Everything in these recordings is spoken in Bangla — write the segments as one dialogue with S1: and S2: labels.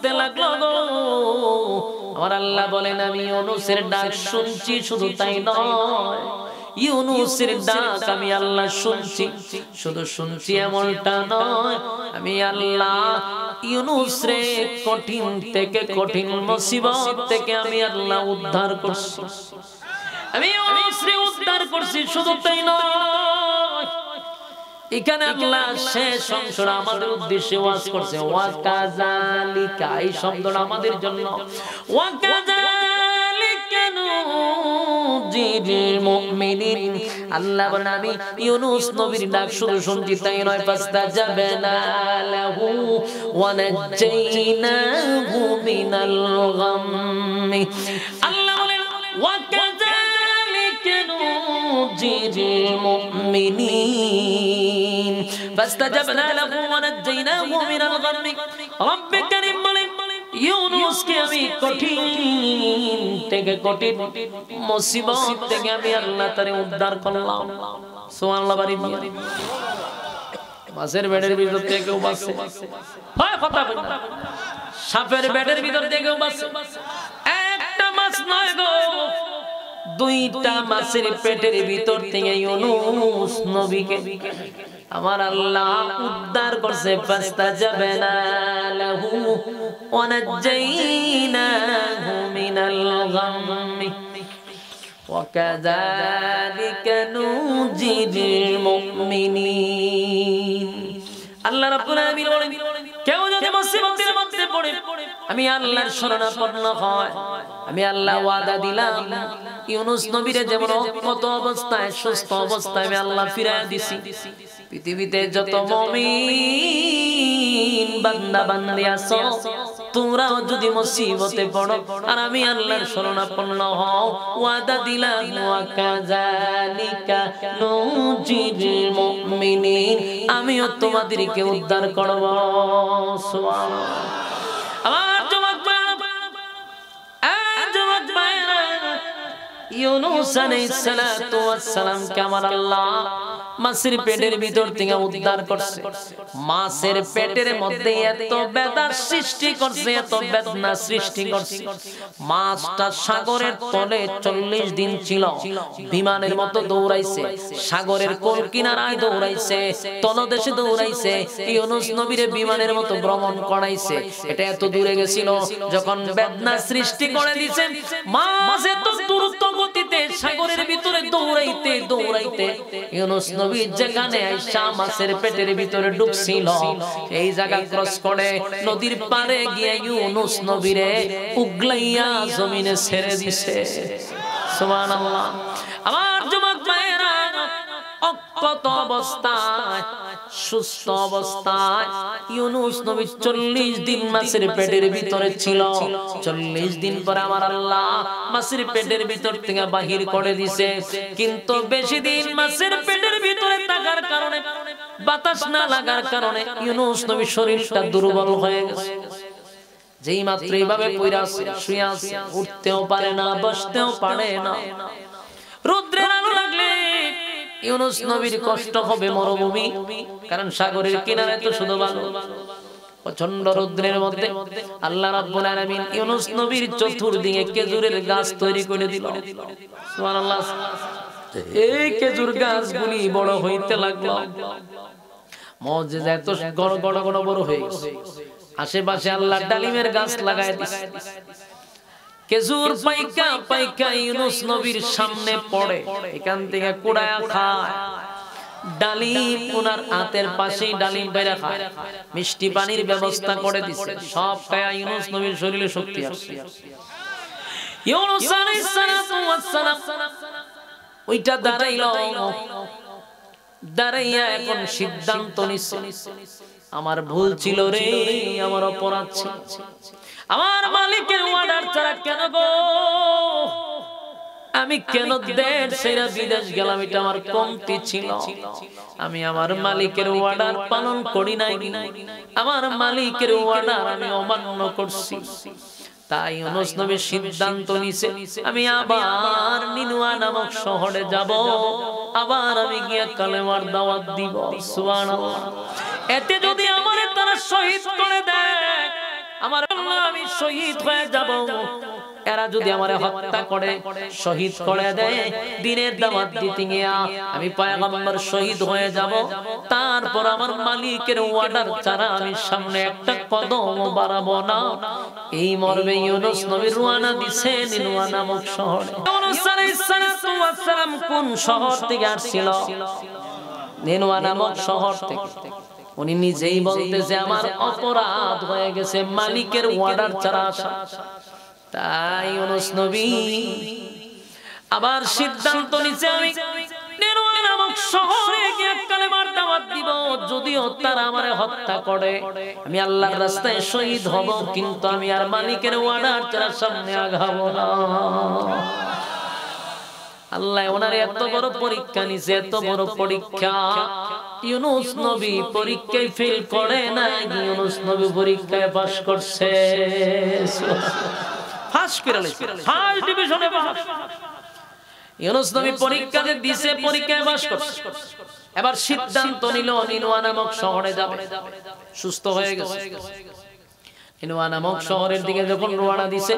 S1: করতে লাগলো গো। আমার আল্লাহ বলেন আমি ইউনূসের ডাক শুনছি, শুধু তাই নয় ইউনূসের ডাক আমি আল্লাহ শুনছি, শুধু শুনছি এমনটা নয়, আমি আল্লাহ ইউনূস রে কঠিন থেকে কঠিন মুসিবত থেকে আমি আল্লাহ উদ্ধার করছি, আমি ইউনূস রে উদ্ধার করছি। শুধু তাই নয়, এখানে আল্লাহ শেষ অংশটা আমাদের উদ্দেশ্যে ওয়াজ করছে। ওয়া কাযালিকা, এই শব্দটা আমাদের জন্য। ওয়া কাযালিকা নুজিল মুমিনিন, আল্লাহ বলেন আমি ইউনূস নবীর ডাক শুধু শুনছি তাই নয়, ফাস্তাজাবনা লাহু ওয়া নাজ্জাইনাহু মিনাল গাম্মি। আল্লাহ বলেন ওয়া কাযালিকা নুজিল মুমিনিন ফাস্তাজাবনা লাহু ওয়া নাজ্জাইনাহু মিনাল গাম্মি। রব্বে কারীম বলেন ইউনূসকে আমি কঠিন থেকে কঠিন মুসিবত থেকে আমি আল্লাহ তারে উদ্ধার করলাম। সুবহানাল্লাহ। বাড়ি মাছের পেটের ভিতর থেকেও বাঁচে, হয় কথা বল না, সাপের পেটের ভিতর থেকেও বাঁচে। একটা মাছ নয় গো, দুইটা মাছের পেটের ভিতর থেকে ইউনূস নবীকে আমার আল্লাহ উদ্ধার করছে। ফাস্তাজাবনা লাহু ওয়া নাজ্জাইনাহু মিনাল গাম্মি ওয়া কাযালিকা নুজিল মুমিনিন। আল্লাহ রাব্বুল আলামিন বলেন কেউ যদি মুসিবতের মধ্যে পড়ে আমি আল্লাহর শরণাপন্ন হয়, আমি আল্লাহ ওয়াদা দিলাম ইউনূস নবীরে যেমন কত অবস্থায় সুস্থ অবস্থায় আমি আল্লাহ ফিরায় দিছি। পৃথিবীতে যত মুমিন বান্দা বান্দি আছো, তোমরাও যদি মুসিবতে পড়ো আর আমি আল্লাহর শরণাপন্ন হও, ওয়াদা দিলাম ওয়া কাযালিকা নুজিল মুমিনিন, আমিও তোমাদেরকে উদ্ধার করব। সুবহানাল্লাহ। আমার যুবক ভাইরা, ইউনূস আলাইহিস সালাতু ওয়াস সালাম কে আমার আল্লাহ মাছের পেটের ভিতর থেকে উদ্ধার করছে। মাছের পেটের মধ্যে এত বেদনার সৃষ্টি করছে, এত বেদনা সৃষ্টি করছে। মাছটা সাগরের তলে 40 দিন ছিল, বিমানের মতো দৌড়াইছে, সাগরের কোল কিনারায় দৌড়াইছে, তলদেশে দৌড়াইছে, ইউনূস নবীরে বিমানের মতো ভ্রমণ করাইছে। এটা এত দূরে গেছিল, যখন বেদনা সৃষ্টি করে দিয়েছেন, মাছ এত দ্রুত গতিতে সাগরের ভিতরে দৌড়াইতে দৌড়াইতে ইউনূস নবী যেখানে আয়েশা মাছের পেটের ভিতরে ঢুকছিল, এই জায়গা ক্রস করে নদীর পারে গিয়ে ইউনূস নবীরে উগলাইয়া জমিনে ছেড়ে দিছে। সুবহানাল্লাহ। আমার যুবক ভাইরা, অক্ষত অবস্থায় সুস্থ অবস্থায় ইউনূস নবী 40 দিন মাছের পেটের ভিতরে ছিল। 40 দিন পরে আমার আল্লাহ মাছের পেটের ভিতর থেকে বাহির করে দিয়েছে। কিন্তু বেশি দিন মাছের পেটের ভিতরে থাকার কারণে, বাতাস না লাগার কারণে ইউনূস নবীর শরীরটা দুর্বল হয়ে গেছে। যেই মাত্র এইভাবে পইরা শুয়ে আছে, উঠতেও পারে না, বসতেও পারে না। রৌদ্রের আলো লাগলে ইউনূস নবীর কষ্ট হবে মরুভূমি, কারণ সাগরের কিনারে তো শুধু বালু। প্রচন্ড রৌদ্রের মধ্যে আল্লাহ রাব্বুল আলামিন ইউনূস নবীর চতুর্দিকে খেজুরের গাছ তৈরি করে দিল। সুবহানাল্লাহ। এই খেজুর গাছগুলি বড় হইতে লাগলো, মুজিজা এত বড় হয়ে গেছে। আশেপাশে আল্লাহ ডালিমের গাছ লাগায় দিয়েছে। খেজুর পাইকা পাইকা ইউনূস নবীর সামনে পড়ে, এখান থেকে কুড়ায়া খায়। ডালিম ওনার হাতের পাশেই ডালিম বেরা খায়। মিষ্টি পানির ব্যবস্থা করে দিছে, সব খায়া ইউনূস নবীর শরীরে শক্তি আসছে। ইউনূস আলাইহিস সালাতু ওয়াস সালাম ওইটা দাঁড়াইলো, দাঁড়াইয়া এখন সিদ্ধান্ত নিছে, আমার ভুল ছিল রে, আমার অপরাধ ছিল, আমার মালিকের অর্ডার ছাড়া কেন গো আমি কেন দেশ ছেড়ে বিদেশ গেলাম, এটা আমার কমতি ছিল। আমি আমার মালিকের অর্ডার পালন করি নাই, আমার মালিকের অর্ডার আমি অমান্য করছি। তাই ইউনূস নবী সিদ্ধান্ত নিছে, আমি আবার নিনুয়া নামক শহরে যাব, আবার আমি গিয়ে কালেমার দাওয়াত দিব। সুবহানাল্লাহ। এতে যদি আমারে তারা শহীদ করে দেয়, আমার আল্লাহ আমি শহীদ হয়ে যাব, এরা যদি আমারে হত্যা করে শহীদ করে দেয়, দিনের দাওয়াত দিতে গিয়া আমি পয়গম্বর শহীদ হয়ে যাব, তারপর আমার মালিকের অর্ডার ছাড়া আমি সামনে একটা কদম বাড়াবো না। এই মর্মে ইউনূস নবী রওনা দিছে নিনওয়া নামক শহরে। ইউনূস আলাইহিস সালাতু ওয়াস সালাম কোন শহর থেকে আসছিল? নিনওয়া নামক শহর থেকে। উনি নিজেই বলতেছে আমার অপরাধ হয়ে গেছে মালিকের অর্ডার ছাড়া আসা। তাই ইউনূস নবী আবার সিদ্ধান্ত নিছে আমি নিনওয়া নামক শহরে গিয়ে কালেমার দাওয়াত দিব, যদিও তারা আমারে হত্যা করে আমি আল্লাহর রাস্তায় শহীদ হব, কিন্তু আমি আর মালিকের অর্ডার ছাড়া সামনে আগাবো না। আল্লাহ ওনার এত বড় পরীক্ষা নিছে, এত বড় পরীক্ষা। ইউনূস নবী পরীক্ষায় ফেল করে না, ইউনূস নবী পরীক্ষায় পাস করছে। ফার্স্ট ডিভিশনে পাস। ইউনূস নবী পরীক্ষাতে দিছে, পরীক্ষায় পাস করছে। এবার সিদ্ধান্ত নিল নিনওয়া নামক শহরে যাবে। সুস্থ হয়ে গেছে। নিনওয়া নামক শহরের দিকে যখন রওনা দিছে,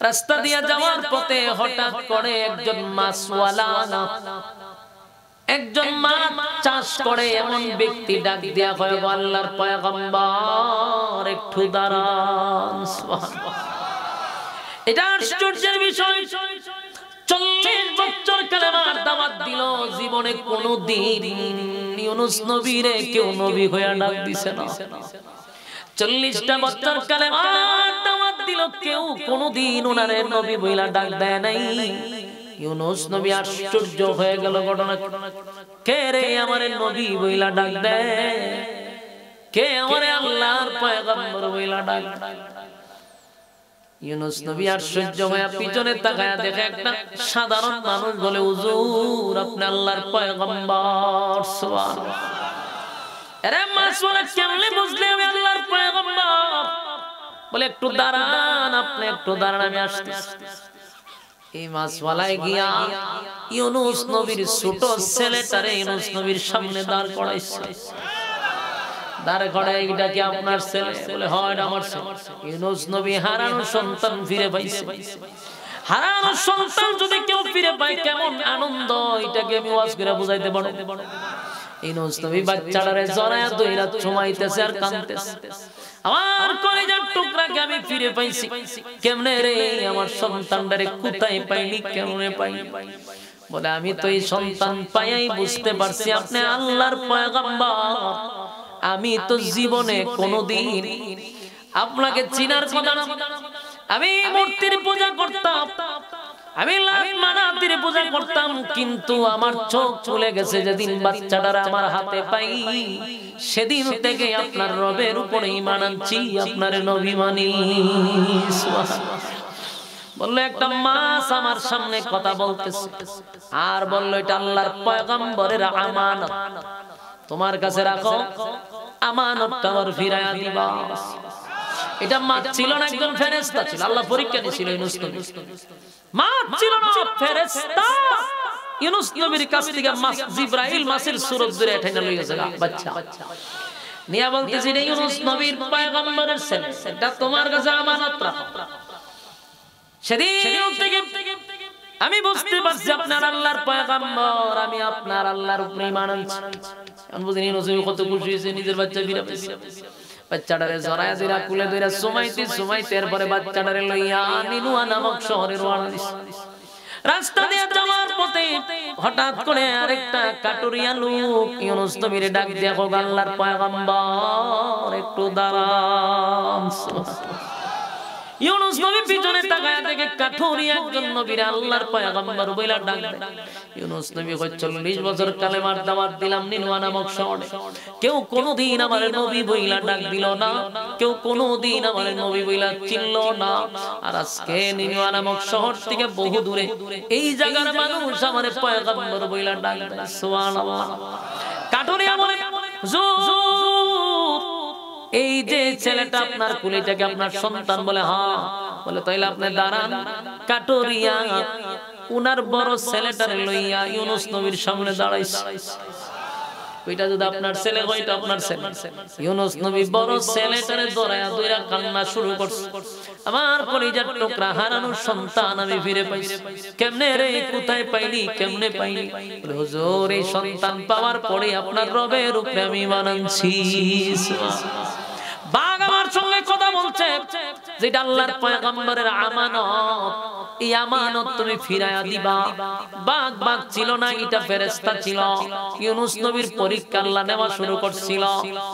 S1: রাস্তা দিয়ে যাওয়ার পথে হঠাৎ করে একজন মাছওয়ালা, একজন মাছ চাষ করে এমন ব্যক্তি ডাক দিয়া কয়, আল্লাহর পয়গম্বর একটু দাঁড়ান। সুবহানাল্লাহ। এটা আশ্চর্যের বিষয়। 40 বছর কালেমার দাওয়াত দিল, জীবনে কোনদিন ইউনূস নবীরে কেউ নবী হইয়া ডাক দিছে না। 40টা বছর কালেমার দাওয়াত দিল, কেউ কোনদিন ওনারে নবী বইলা ডাক দেয় নাই। ইউনূস নবী আশ্চর্য হয়ে গেল ঘটনা, কে রে আমারে নবী বইলা ডাক দেয়, কে আমারে আল্লাহর পয়গম্বর বইলা ডাক দেয়। ইউনূস নবী আশ্চর্য হয়ে পিছনে তাকায়া দেখে একটা সাধারণ মানুষ বলে, হুজুর আপনি আল্লাহর পয়গম্বর। সুবহানাল্লাহ। আরে মাছওয়ালা কেমনে বুঝলে আমি আল্লাহর পয়গম্বর? বলে একটু দাঁড়ান, আপনি একটু দাঁড়ান, আমি আসতেছি। এই মাছওয়ালায় গিয়া ইউনূস নবীর ছোট ছেলেটারে ইউনূস নবীর সামনে দাঁড় করাইছে। দাঁড় করায়, এটা কি আপনার ছেলে? বলে হয়, এটা আমার ছেলে। ইউনূস নবী হারানো সন্তান ফিরে পাইছে। হারানো সন্তান যদি কেউ ফিরে পায় কেমন আনন্দ, এটাকে আমি ওয়াজ করে বুঝাইতে পারবো। ইউনূস নবী বাচ্চাটারে জড়ায়া ধইরা চুমাইতেছে আর কাঁদতেছে, আমার কলিজার টুকরাকে আমি ফিরে পাইছি। কেমনে রে আমার সন্তানটারে কোথায় পাইলি, কেমনে পাইলি? বলে আমি তো এই সন্তান পাইয়াই বুঝতে পারছি আপনি আল্লাহর পয়গম্বর। আমি তো জীবনে কোনদিন আপনাকে চিনার কথা না। আমি মূর্তির পূজা করতাম, আমি লামানাতির পূজা করতাম, কিন্তু আমার চোখ চলে গেছে যেদিন বাচ্চাটার আমার হাতে পাই, সেদিন থেকে আপনার রবের উপরে ঈমান আনছি, আপনার নবী মানি। সুবহানাল্লাহ। বললো একটা মাছ আমার সামনে কথা বলতেছে, আর বললো এটা আল্লাহর পয়গম্বরের আমানত, তোমার কাছে রাখো, আমানতটা আমার ফিরাইয়া দিবা। এটা মাছ ছিল না, একজন ফেরেশতা ছিল। আল্লাহ পরীক্ষা নিয়েছিল ইউনূস নবী। মাছ ছিল না, ফেরেশতা। ইউনূস নবীর কাছ থেকে মাছ জিবরাইল মাছের সুরত ধরে এখানে লইয়া গেছে বাচ্চা নিয়া, বলতেছে এটা ইউনূস নবীর পয়গম্বরের ছেলে, এটা তোমার কাছে আমানত রাখো। সেদিন থেকে আমি বুঝতে পারছি আপনার আল্লাহর পয়গম্বর, আমি আপনার আল্লাহর উপরে ঈমান আনছি। এখন বুঝেন ইউনূস নবী কত খুশি হয়েছে, নিজের বাচ্চা ফিরে পেয়েছে। বাচ্চাটারে জড়ায়া ধইরা কুলে ধইরা সুমাইতে এরপরে বাচ্চাটারে লইয়া নিনওয়া নামক শহরে রওনা দিছে। রাস্তা দিয়ে যাওয়ার পথে হঠাৎ করে আরেকটা কাটুরিয়া লোক ইউনূস নবীরে ডাক দিয়া কয়, আল্লাহর পয়গম্বর একটু দাঁড়ান। ইউনূস নবী পিছনে তাকায়া দেখে কাঠুরিয়া একজন নবীর আল্লাহর পয়গম্বর বইলা ডাক দেয়। ইউনূস নবী কয় 40 বছর কালেমার দাওয়াত দিলাম নিনওয়া নামক শহরে, কেউ কোনদিন আমার নবী বইলা ডাক দিল না, কেউ কোনদিন আমার নবী বইলা চিনলো না। আর আজকে নিনওয়া নামক শহর থেকে বহু দূরে এই জায়গার মানুষ আমার পয়গম্বর বইলা ডাক দেয়। সুবহানাল্লাহ। কাঠুরিয়া বলে, হুজুর এই যে ছেলেটা আপনার কুলিটাকে আপনার সন্তান? বলে হ্যাঁ। বলে তাইলে আপনি দাঁড়ান। কাটুরিয়া উনার বড় ছেলেটারে লইয়া ইউনূস নবীর সামনে দাঁড়াইছে। ওইটা যদি আপনার ছেলে হয়, এটা আপনার ছেলে। ইউনূস নবী বড় ছেলেটারে ধরায়া ধইরা কান্না শুরু করছে, আমার কলিজার টুকরা হারানো সন্তান আমি ফিরে পাইছি। কেমনে রে, কোথায় পাইলি, কেমনে পাইলি? বলে হুজুর, এই সন্তান পাওয়ার পরে আপনার রবের উপরে আমি ঈমান আনছি। বাঘ আমার সঙ্গে কথা বলছে, যেটা আল্লাহর পয়গম্বরের আমানত, এই আমানত তুমি ফিরাইয়া দিবা। বাঘ বাঘ ছিল না, এটা ফেরেশতা ছিল। ইউনূস নবীর পরীক্ষা আল্লাহ নেওয়া শুরু করছিল।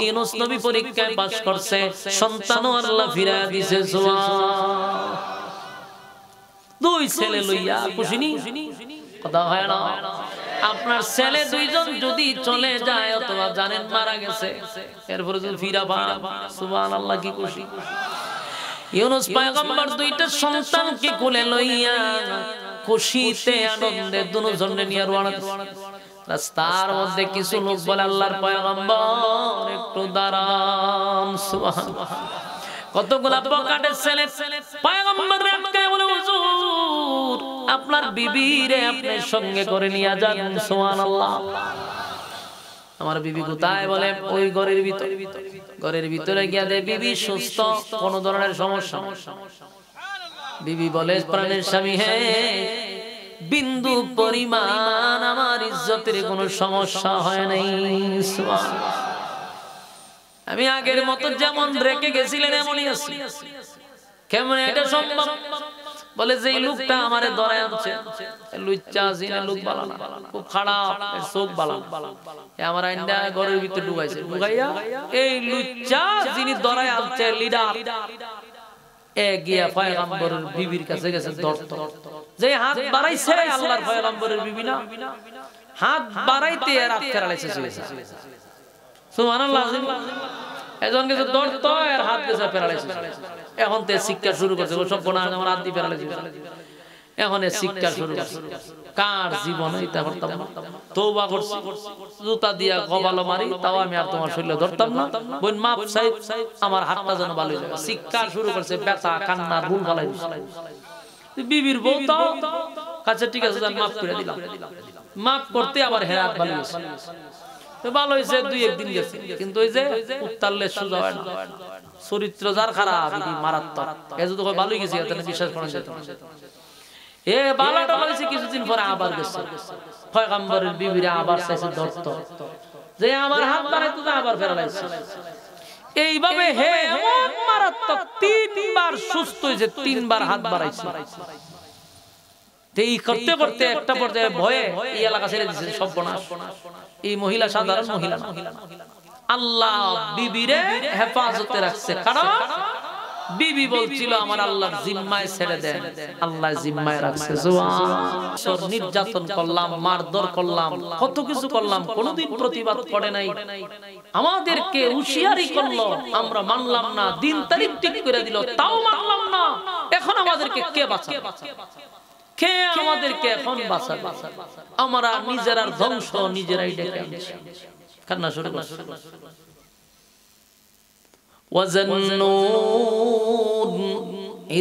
S1: ইউনূস নবী পরীক্ষায় পাস করছে, সন্তানও আল্লাহ ফিরাইয়া দিয়েছে। সুবহানাল্লাহ। দুই ছেলে লইয়া খুশি নি? কথা হয় না? আপনার ছেলে দুইজন যদি চলে যায় অথবা জানেন মারা গেছে, এরপরে যদি ফিরা পান, সুবহানাল্লাহ, কি খুশি। ইউনূস পয়গম্বর দুইটা সন্তানকে কোলে লইয়া খুশিতে আনন্দে দুজনে নিয়ে রওনা। রাস্তার মধ্যে কিছু লোক বলে, আল্লাহর পয়গম্বর একটু দাঁড়ান। সুবহানাল্লাহ। কতগুলা পকেটের ছেলে পয়গম্বর আটকে বলে, হুজুর আপনার বিবিরে আপনি সঙ্গে করে নিয়ে যান। সুবহানাল্লাহ। আমার বিবি কোথায়? বলে ওই ঘরের ভিতরে। ঘরের ভিতরে গিয়া দে বিবি সুস্থ, কোন ধরনের সমস্যা। বিবি বলে, প্রাণের স্বামী, হে বিন্দু পরিমাণ আমার ইজ্জতের কোনো সমস্যা হয় নাই। সুবহানাল্লাহ। আমি আগের মতো যেমন রেখে গেছিলেন এমনই আছি। কেমন এটা সম্ভব? বলে যে লোকটা আমারে ধরে আনছে, লুচ্চা জিনে লোক বালা না, খুব খারাপ, এর চোখ বালা। আমার আইন্দা ঘরের ভিতরে ঢুকাইছে, ঢুকাইয়া এই লুচ্চা যিনি ধরে আনছে লিডার, এ গিয়া পয়গম্বরের বিবির কাছে গেছে ধরতে। যে হাত বাড়াইছে আল্লাহর পয়গম্বরের বিবি না, হাত বাড়াইতে এর হাত ফেরাইছে। সুবহানাল্লাহ। এজন গেছে ধরতে, এর হাত গেছে ফেরাইছে। এখন তে শিক্ষা শুরু করছে, সব গুনাহ আমার হাত দিয়ে ফেরাইছে। এখন এ শিক্ষা শুরু করছে। কার জীবন এটা করতাম না, তওবা করছি, জুতা দিয়া কপালে মারি, তাও আমি আর তোমার শরীরে ধরতাম না। বোন মাপ চাই, আমার হাতটা যেন ভালো হয়ে যায়। শিক্ষা শুরু করছে, ব্যথা কান্না রুল ফালাই। বিবির বউ তো কাছে, ঠিক আছে মাফ করে দিলাম। মাফ করতে আবার হেরাত ভালো হয়েছে। ভালো হয়েছে, দুই একদিন গেছে, কিন্তু ওই যে উত্তালে সোজা হয় না। চরিত্র যার খারাপ, মারাত্মক। এ যদি ভালো গেছে বিশ্বাস করা যেত না। এ বালাটা হয়েছে, কিছুদিন পরে আবার গেছে পয়গম্বরের বিবিরা, আবার চাইছে ধরত, যে আমার হাত বাড়াইতো, আবার ফেরাইছে। এইভাবে হে এমন মারাত্মক, তিনবার সুস্থ হয়েছে, তিনবার হাত বাড়াইছে। এই করতে করতে একটা পর্যায়ে ভয়ে এই এলাকা ছেড়ে দিয়েছে। সর্বনাশ, এই মহিলা সাধারণ মহিলা না, আল্লাহ বিবিরে হেফাজতে রাখছে। কারণ বিবি বলছিল আমার আল্লাহর জিম্মায় ছেড়ে দেন, আল্লাহ জিম্মায় রাখছে। সুবহানাল্লাহ। নির্যাতন করলাম, মারধর করলাম, কত কিছু করলাম, কোনদিন প্রতিবাদ করে নাই। আমাদেরকে হুঁশিয়ারি করলো, আমরা মানলাম না। দিন তারিখ ঠিক করে দিল, তাও মানলাম না। এখন আমাদেরকে কে বাঁচাবে? কে আমাদেরকে এখন বাঁচাবে? আমরা নিজেরার ধ্বংস নিজেরাই ডেকে আনছি। কান্না শুরু করছে। وَظَنُّونَ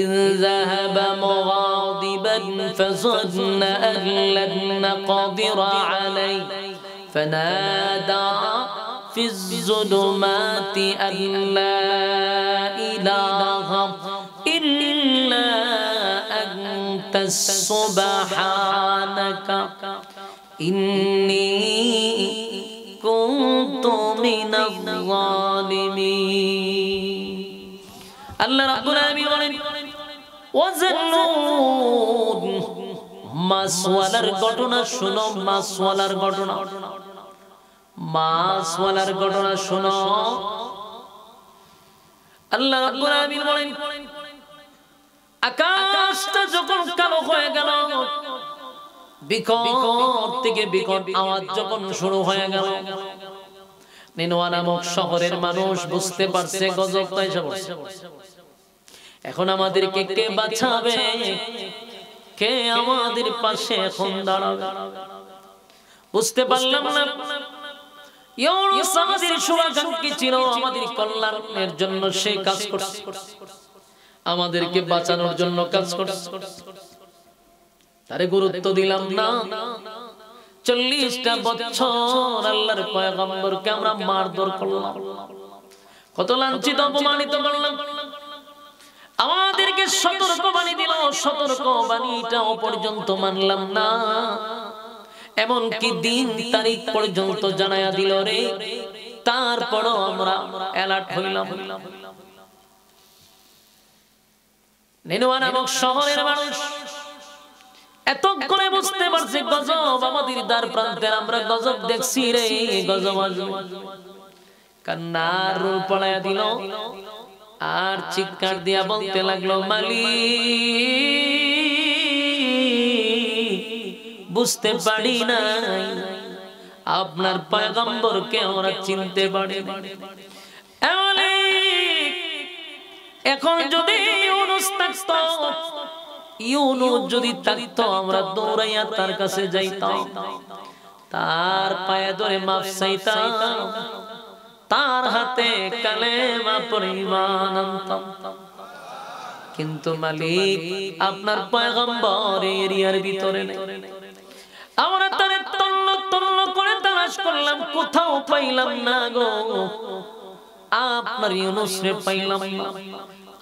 S1: إِذْ ذَهَبَ مُغَاضِبًا فَظَنَّ أَن لَّن نَّقْدِرَ عَلَيْهِ فَنَادَىٰ فِي الظُّلُمَاتِ أَن لَّا إِلَٰهَ إِلَّا أَنتَ سُبْحَانَكَ إِنِّي كنت من الظالمين। আল্লাহ রাব্বুল আলামিন বলেন, ওয়াজান্নুন, মাসওয়ালার ঘটনা শুনো, মাসওয়ালার ঘটনা, মাসওয়ালার ঘটনা শুনো। আল্লাহ রাব্বুল আলামিন বলেন, আকাশটা যখন কালো হয়ে গেল, বিকট থেকে বিকট আওয়াজ যখন শুরু হয়ে গেল, নিনওয়া নামক শহরের মানুষ বুঝতে পারছে গজবটা এসে পড়ছে। এখন আমাদেরকে কে বাঁচাবে? কে আমাদের পাশে এখন দাঁড়াবে? বুঝতে পারলাম না। ইউনূস আমাদের শুভাকাঙ্ক্ষী ছিল, আমাদের কল্যাণের জন্য সে কাজ করছে, আমাদেরকে বাঁচানোর জন্য কাজ করছে। তারে গুরুত্ব দিলাম না। 40টা বছর আল্লাহর পয়গম্বরকে আমরা মারধর করলাম, কত লাঞ্ছিত অপমানিত করলাম। আমাদেরকে সতর্ক বাণী দিল, সতর্ক বাণীটাও পর্যন্ত মানলাম না, এমন কি দিন তারিখ পর্যন্ত জানায়া দিল রে, তারপরও আমরা অ্যালার্ট হইলাম। নেনুয়া নামক শহরের মানুষ এতক্ষণে বুঝতে পারছে গজব আমাদের দ্বার প্রান্তে, আমরা গজব দেখছি রে, গজব আসবে। কান্নার রোল পড়ায়া দিল আর চিৎকার দিয়া বলতে লাগলো, মালিক বুঝতে পারি না আপনার পয়গম্বরকে আমরা চিনতে পারি না। এখন যদি ইউনুস থাকতো, ইউনুস যদি থাকতো আমরা দৌড়াইয়া তার কাছে যাইতাম, তার পায়ে ধরে মাফ চাইতাম, তার হাতে কালেমা পড়ে ঈমান আনতাম। কিন্তু মালিক আপনার পয়গম্বর এরিয়ার ভিতরে নেই। আমরা তারে তন্ন তন্ন করে তালাশ করলাম, কোথাও পাইলাম না গো, আপনার ইউনুসরে পাইলাম না।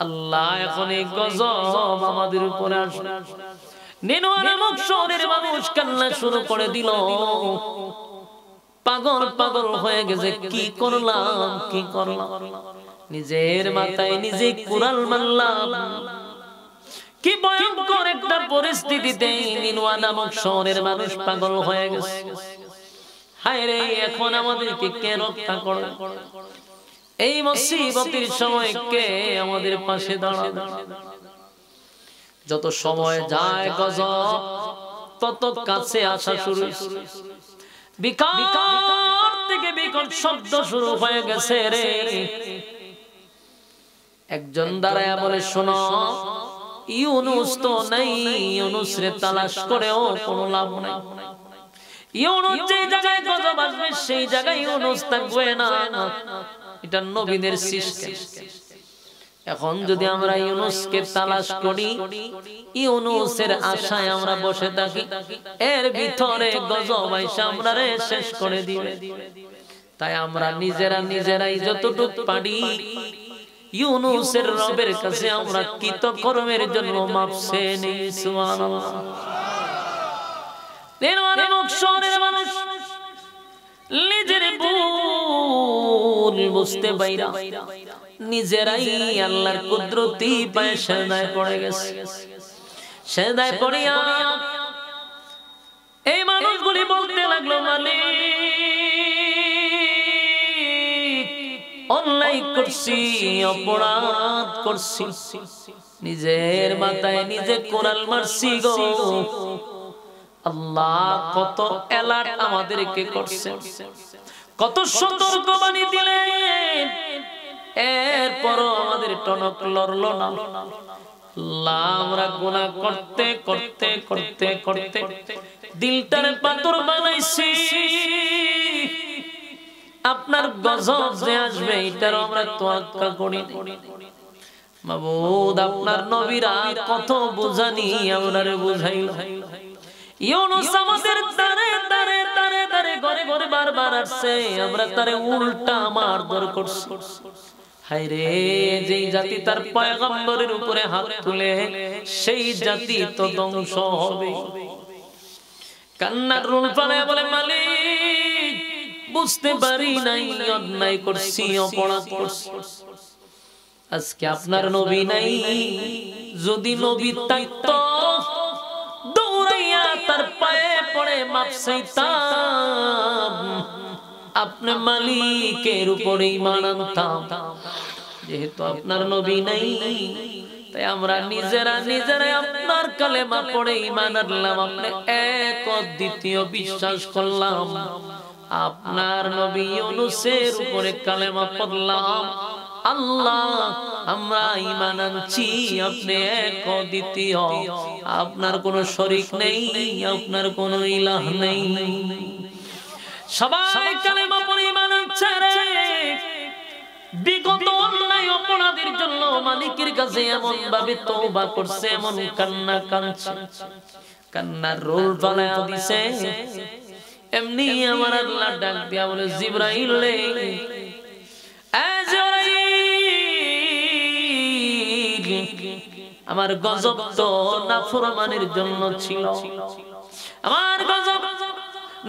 S1: আল্লাহ এখন এই গজব আমাদের উপরে আসবে। নেনুয়া নামক শহরের মানুষ কান্না শুরু করে দিল, পাগল পাগল হয়ে গেছে, কি করলাম কি করলাম, নিজের মাথায় নিজে কুড়াল মারলাম। কি ভয়ঙ্কর একটা পরিস্থিতিতে নেনুয়া নামক শহরের মানুষ পাগল হয়ে গেছে। হায় রে, এখন আমাদেরকে কে রক্ষা করে? এই মুসিবতের সময় কে আমাদের পাশে দাঁড়াবে? যত সময় যায় গজব তত কাছে আসা শুরু, বিকট থেকে বিকট শব্দ শুরু হয়ে গেছে রে। একজন দাঁড়ায়া বলে, শোনো, ইউনুস তো নাই, ইউনুস রে তালাশ করেও কোনো লাভ নাই। ইউনুস যে জায়গায় গজব আসবে সেই জায়গায় ইউনুস থাকবে না, এটা নবীদের সিস্টেম। এখন যদি আমরা ইউনুসকে তালাশ করি, ইউনুসের আশায় আমরা বসে থাকি, এর ভিতরে গজব আইসা আমরা রে শেষ করে দিবে। তাই আমরা নিজেরাই যতটুকু পারি ইউনুসের রবের কাছে আমরা কৃতকর্মের জন্য মাপ চেয়ে নেই। সুবহানাল্লাহ। মানুষ নিজের ভুল বুঝতে পাইরা নিজেরাই আল্লাহর কুদরতি পায়ে সেজদায় পড়ে গেছে। সেজদায় পড়িয়া এই মানুষগুলি বলতে লাগলো, মালিক অন্যায় করছি, অপরাধ করছি, নিজের মাথায় নিজে কোরাল মারছি গো। আল্লাহ কত অ্যালার্ট আমাদেরকে করছে, কত সতর্ক বাণী দিলেন, এরপরও আমাদের টনক লড়লো না। আল্লাহ আমরা গুনাহ করতে করতে করতে করতে দিলটারে পাথর বানাইছি, আপনার গজব যে আসবে এটার আমরা তোয়াক্কা করি। মাবুদ আপনার নবীরা কত বুঝানি আমরারে বুঝাইল। ইউনুস আমাদের তারে তারে তারে তারে ঘরে ঘরে বারবার আসছে, আমরা তারে উল্টা মারধর করছি। হায় রে, যেই জাতি তার পয়গম্বরের উপরে হাত তুলে সেই জাতি তো ধ্বংস হবে। কান্নার রোল পালায় বলে, মালিক বুঝতে পারি নাই, অন্যায় করছি, অপরাধ করছি। আজকে আপনার নবী নাই, যদি নবী থাকতো দৌড়াইয়া তার পায়ে পড়ে মাপ চাইতাম, আপনি মালিকের উপরে ঈমান আনতাম। যেহেতু আপনার নবী নাই, তাই আমরা নিজেরাই আপনার কালেমা পড়ে ঈমান আনলাম, আপনি এক দ্বিতীয় বিশ্বাস করলাম, আপনার নবী ইউনুসের উপরে কালেমা পড়লাম। আল্লাহ আমরা ঈমান আনছি, আপনি এক দ্বিতীয়, আপনার কোনো শরীক নেই, আপনার কোনো ইলাহ নেই। সবাই কালেমা পড়ে ঈমান আনছে রে। বিগত অন্যায় অপরাধের জন্য মালিকের কাছে এমন ভাবে তওবা করছে, এমন কান্না কাঁদছে, কান্নার রোল বানায়া দিছে। এমনি আমার আল্লাহ ডাক দিয়া বলে জিবরাইল রে আমার গজব তো নাফরমানের জন্য ছিল, আমার গজব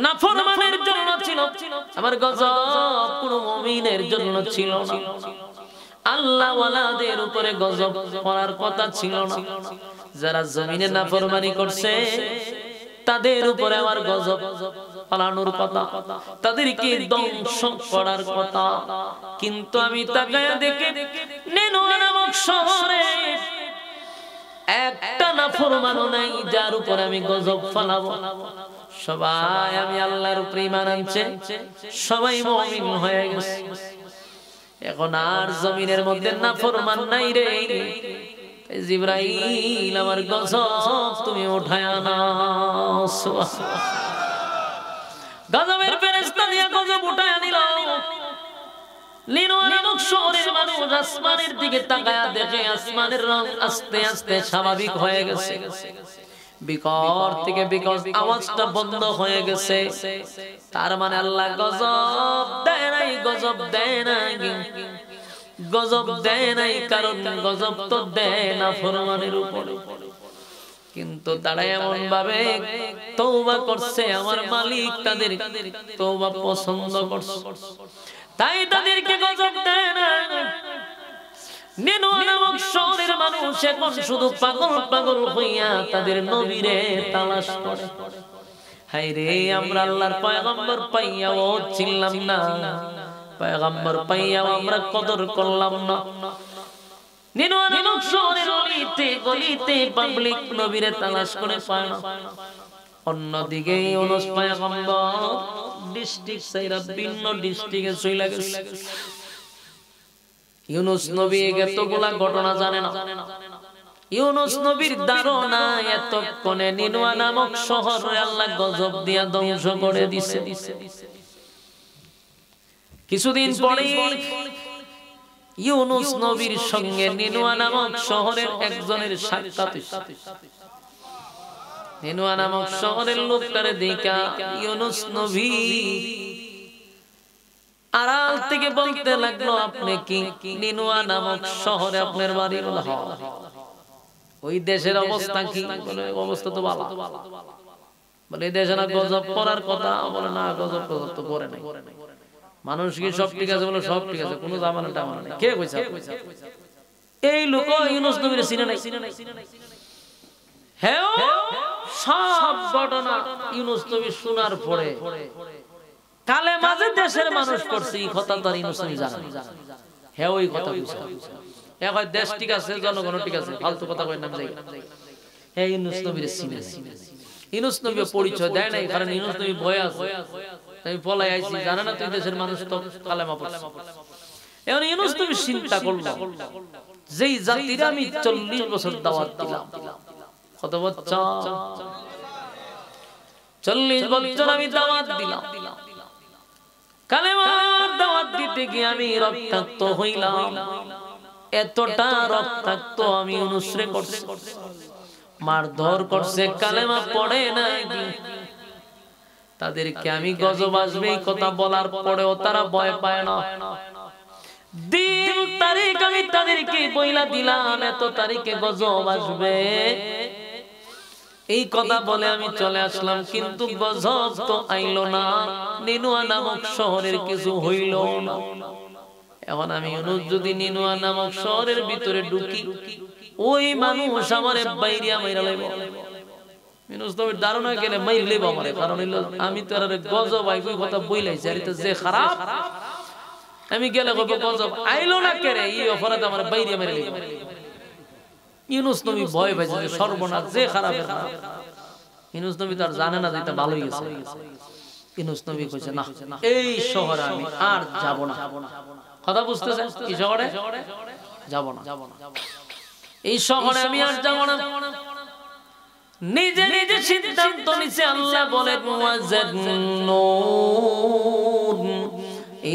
S1: নাফরমানের জন্য ছিল, আমার গজব কোন মুমিনের জন্য ছিল না। আল্লাহ ওয়ালাদের উপরে গজব পড়ার কথা ছিল না, যারা জমিনে নাফরমানি করছে তাদের উপরে আমার গজব পালানোর কথা, তাদেরকে ধ্বংস করার কথা। কিন্তু আমি তাকায়া দেখে নেনুয়া নামক শহরে একটা নাফরমানও নাই যার উপরে আমি গজব ফালাবো। সবাই আমি আল্লাহর উপরে ঈমান আনছে, সবাই মুমিন হয়ে গেছে। এখন আর জমিনের মধ্যে নাফরমান নাই রে। জিবরাইল আমার গজব তুমি উঠায় আনাও। গজবের ফেরেশতা দিয়া গজব উঠায় আনিল। নিনুয়া নামক শহরের মানুষ আসমানের দিকে তাকায়া দেখে আসমানের রং আস্তে আস্তে স্বাভাবিক হয়ে গেছে, বিকট থেকে বিকট আওয়াজটা বন্ধ হয়ে গেছে। তার মানে আল্লাহ গজব দেয় নাই, গজব দেয় নাই, গজব দেয় নাই, কারণ গজব তো দেয় না ফরমানের উপরে। কিন্তু তারা এমন ভাবে তওবা করছে, আমার মালিক তাদের তওবা পছন্দ করছে, তাই তাদেরকে গজব দেয় না। নিনুয়া নামক শহরের মানুষ এখন শুধু পাগল পাগল হইয়া তাদের নবীরে তালাশ করে। হায় রে, আমরা আল্লাহর পয়গম্বর পাইয়াও চিনলাম না, পয়গম্বর পাইয়াও আমরা কদর করলাম না। নিনুয়া নামক শহরের অলিতে গলিতে পাবলিক নবীরে তালাশ করে পায় না। অন্যদিকে ইউনূস পয়গম্বর ডিস্ট্রিক্ট ছাইরা ভিন্ন ডিস্ট্রিক্টে চলে গেছে। ইউনূস নবী এতগুলা ঘটনা জানে না। ইউনূস নবীর ধারণা এতক্ষণে নিনুয়া নামক শহরে আল্লাহ গজব দিয়া ধ্বংস করে দিছে। কিছুদিন পরে ইউনূস নবীর সঙ্গে নিনুয়া নামক শহরের একজনের সাক্ষাৎ হইছে। নিনুয়া নামক শহরের লোকটারে দেখা ইউনূস নবী আড়াল থেকে বলতে লাগলো, আপনি কি নিনুয়া নামক শহরে আপনার বাড়ি? বলে হ্যাঁ। ওই দেশের অবস্থা কি? বলে অবস্থা তো ভালো। বলে এই দেশে না গজব পড়ার কথা? বলে না, গজব গজব তো পড়ে নাই। মানুষ কি সব ঠিক আছে? বলে সব ঠিক আছে, কোনো জামানা টামানা নাই। কে কইছে? এই লোক ইউনূস নবীর চিনে নাই। হ্যাঁ, সব ঘটনা ইউনূস নবী শোনার পরে কালে মাঝে দেশের মানুষ করছে এই কথা তো ইউনূস নবী জানে না। হ্যাঁ, ওই কথা কইছে। এ কয় দেশ ঠিক আছে, জনগণ ঠিক আছে, ফালতু কথা কই নাম যাই। হ্যাঁ, ইউনূস নবীর চিনে। ইউনূস নবী পরিচয় দেয় নাই, কারণ ইউনূস নবী ভয় আছে। আমি পলাই আইছি, জানে না তুই দেশের মানুষ তো কালেমা পড়ছে। এখন ইউনূস নবী চিন্তা করল, যেই জাতির আমি 40 বছর দাওয়াত দিলাম। কত বছর? 40 বছর আমি দাওয়াত দিলাম। কালেমার দাওয়াত দিতে গিয়ে আমি রক্তাক্ত হইলাম। এতটা রক্তাক্ত আমি ইউনূসরে করছি, মারধর করছে, কালেমা পড়ে নাই। তাদেরকে আমি গজব আসবে এই কথা বলার পরেও তারা ভয় পায় না। দিন তারিখ আমি তাদেরকে বইলা দিলাম, এত তারিখে গজব আসবে এই কথা বলে আমি চলে আসলাম, কিন্তু গজব তো আইলো না। নিনুয়া নামক শহরের কিছু হইল না। এখন আমি ইউনূস যদি নিনুয়া নামক শহরের ভিতরে ঢুকি, ওই মানুষ আমারে বাইরিয়া মাইরা লাইব। ইউনূস নবীর ধারণা গেলে মাইর লাইব আমারে, কারণ হইলো আমি তো আর গজব আইব কথা বইলাইছি, আর এটা যে খারাপ। আমি গেলে কব গজব আইলো না কেরে, এই অপরাধ আমার বাইরিয়া মাইরা লাইব। ইউনূস নবী ভয় পাইছে যে সর্বনাশ, যে খারাপের খারাপ। ইউনূস নবী তার জানে না যে এটা ভালোই গেছে। ইউনূস নবী কইছে না, এই শহরে আমি আর যাব না। কথা বুঝতেছেন? কি শহরে যাব না, এই শহরে আমি আর যাব না। নিজে নিজে সিদ্ধান্ত নিছে। আল্লাহ বলে মুয়াজ্জানুন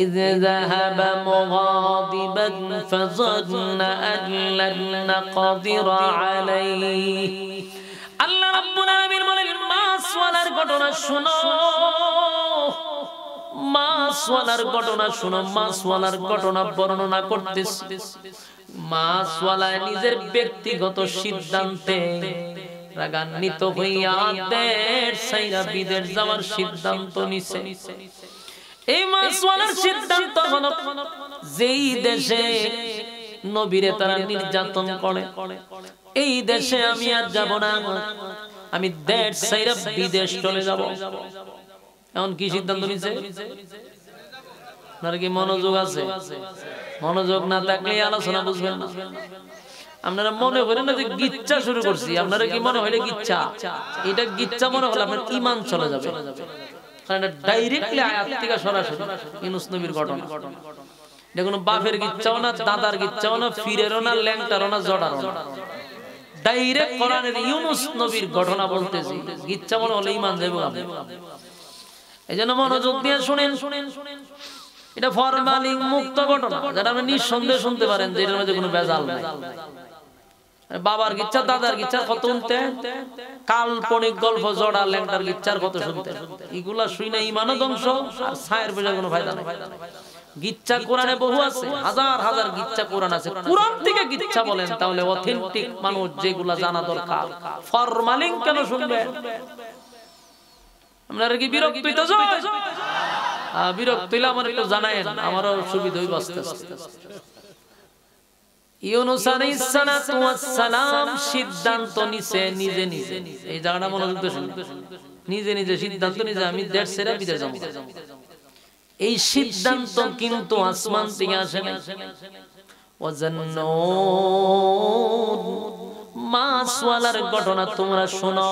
S1: إذ ذهب مغاضبا فظن أن لن نقدر عليه। আল্লাহ রাব্বুল আলামিন বলেন, মা মাছওয়ালার ঘটনা শোনো, মাছওয়ালার ঘটনা শোনো। মাছওয়ালার ঘটনা বর্ণনা করতেছি। মাছওয়ালা নিজের ব্যক্তিগত সিদ্ধান্তে রাগান্বিত হইয়া দেশ ছাইরা বিদেশ যাওয়ার সিদ্ধান্ত নিছে। এই মাছওয়ালার সিদ্ধান্ত হলো, যেই দেশে নবীরে তারা নির্যাতন করে, এই দেশে আমি আর যাব না, আমি দেশ ছাইরা বিদেশ চলে যাব। এখন কি সিদ্ধান্ত নিছে? আপনার কি মনোযোগ আছে? মনোযোগ না থাকলে আলোচনা বুঝবেন না। আপনারা মনে করেন না যে গিচ্ছা শুরু করছি, আপনারা কি মনে হয় গিচ্ছা? এটা গিচ্ছা মনে হলে আপনার ঈমান চলে যাবে, কারণ এটা ডাইরেক্টলি আয়াত থেকে সরাসরি ইউনূস নবীর ঘটনা। এটা কোনো বাপের গিচ্ছাও না, দাদার গিচ্ছাও না, ফিরেরও না, ল্যাংটারও না, জড়ারও না, ডাইরেক্ট কোরআনের ইউনূস নবীর ঘটনা বলতেছি। গিচ্ছা মনে হলে ঈমান যাবে আপনি। এজন্য মনোযোগ দিয়ে শুনেন। এটা ফরমালিন মুক্ত ঘটনা, যেটা আপনি নিঃসন্দেহে শুনতে পারেন যে এর মধ্যে কোনো ভেজাল নাই। বাবার গিচ্ছা, দাদার গিচ্ছার কত শুনতে, কাল্পনিক গল্প জড়া ল্যাংটার গিচ্ছার কত শুনতে, এগুলা শুই না ঈমানও ধ্বংস, আর ছায়ের বোঝার কোনো ফায়দা নাই। গিচ্ছা কোরআনে বহু আছে, হাজার হাজার গিচ্ছা কোরআন আছে। কোরআন থেকে গিচ্ছা বলেন তাহলে অথেন্টিক মানুষ যেগুলা জানা দরকার। ফরমালিন কেন শুনবেন? আপনারা কি বিরক্ত হইতে যায়? বিরক্ত হইলে আমার একটু জানায়েন, আমারও সুবিধা হইব আস্তে আস্তে। ইউনূস আলাইহিস সালাতু ওয়াস সালাম সিদ্ধান্ত নিছে নিজে নিজে। এই জায়গাটা মনোযোগ দিয়ে শুনুন। নিজে নিজে সিদ্ধান্ত নিছে আমি দেশ ছেড়ে বিদেশ যাব। এই সিদ্ধান্ত কিন্তু আসমান থেকে আসে না। ওয়াজান্নুন, মাছওয়ালার ঘটনা তোমরা শোনো।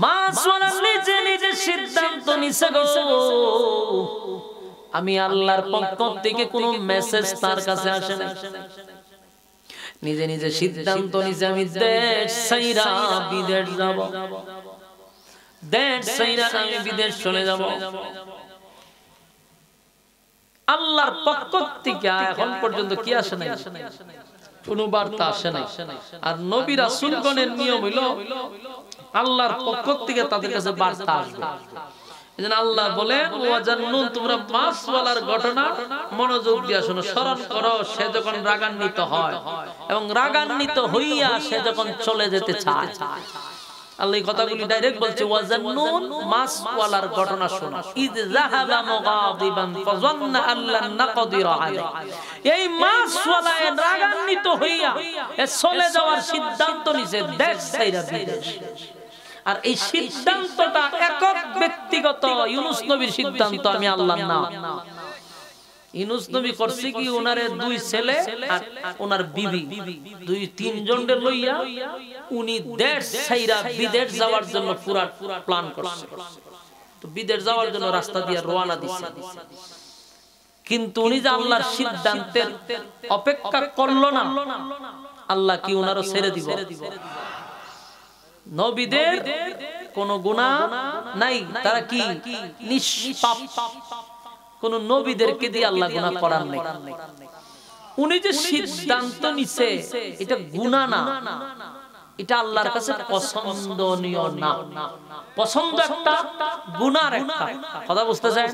S1: মাছওয়ালা নিজে নিজে সিদ্ধান্ত নিছে গো, আমি আল্লাহর পক্ষ থেকে কোনো মেসেজ তার কাছে আসে না। নিজে নিজে সিদ্ধান্ত নিছে আমি দেশ ছাইরা বিদেশ যাব, দেশ ছাইরা আমি বিদেশ চলে যাব। আল্লাহর পক্ষ থেকে এখন পর্যন্ত কি আসে নাই? কোনো বার্তা আসে নাই। আর নবী রাসূলগণের নিয়ম হইল আল্লাহর পক্ষ থেকে তাদের কাছে বার্তা আসবে। এজন্য আল্লাহ বলেন ওয়াজান্নুন, তোমরা মাছওয়ালার ঘটনা মনোযোগ দিয়ে শোনো, স্মরণ করো। সে যখন রাগান্বিত হয় এবং রাগান্বিত হইয়া সে যখন চলে যেতে চায়, আল্লাহ এই কথাগুলি ডাইরেক্ট বলছে ওয়াজান্নুন, মাছওয়ালার ঘটনা শোনো। ইয যাহাবা মুগাদিবান ফাযান্না আল্লান নাকদির আলাইহি, এই মাছওয়ালা রাগান্বিত হইয়া চলে যাওয়ার সিদ্ধান্ত নিছে দেশ ছাইরা বিদেশ। আর এই সিদ্ধান্তটা একক ব্যক্তিগত ইউনূস নবীর সিদ্ধান্ত, আমি আল্লাহ না। ইউনূস নবী করছে কি, ওনারে দুই ছেলে আর ওনার বিবি, দুই তিনজনের লইয়া উনি দেশ ছাইরা বিদেশ যাওয়ার জন্য পুরা প্ল্যান করছে। তো বিদেশ যাওয়ার জন্য রাস্তা দিয়ে রওনা দিছে। কিন্তু উনি যে আল্লাহর সিদ্ধান্তের অপেক্ষা করলো না, আল্লাহ কি ওনারও ছেড়ে দিব? নবীদের কোনো গুনাহ নাই, তারা কি নিষ্পাপ। কোন নবীদেরকে দিয়ে আল্লাহ গুনাহ করার নাই। উনি যে সিদ্ধান্ত নিছে এটা গুনাহ না, এটা আল্লাহর কাছে পছন্দনীয় না। পছন্দ একটা, গুনাহ একটা। কথা বুঝতে চাই?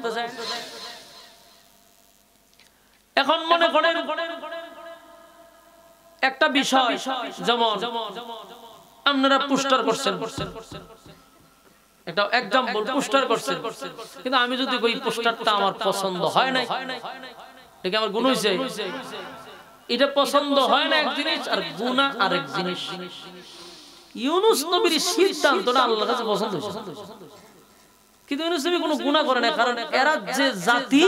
S1: এখন মনে করেন একটা বিষয়, যেমন আপনারা পোস্টার করছেন, একটা एग्जांपल পোস্টার করছেন, কিন্তু আমি যদি কই পোস্টারটা আমার পছন্দ হয় না, এটা কি আমার গুনাহ হইছে? এটা পছন্দ হয় না এক জিনিস, আর গুনাহ আরেক জিনিস। ইউনূস নবীর সিদ্ধান্তটা আল্লাহর কাছে পছন্দ হইছে, কিন্তু ইউনূস নবী কোনো গুনাহ করে না, কারণ এরা যে জাতি,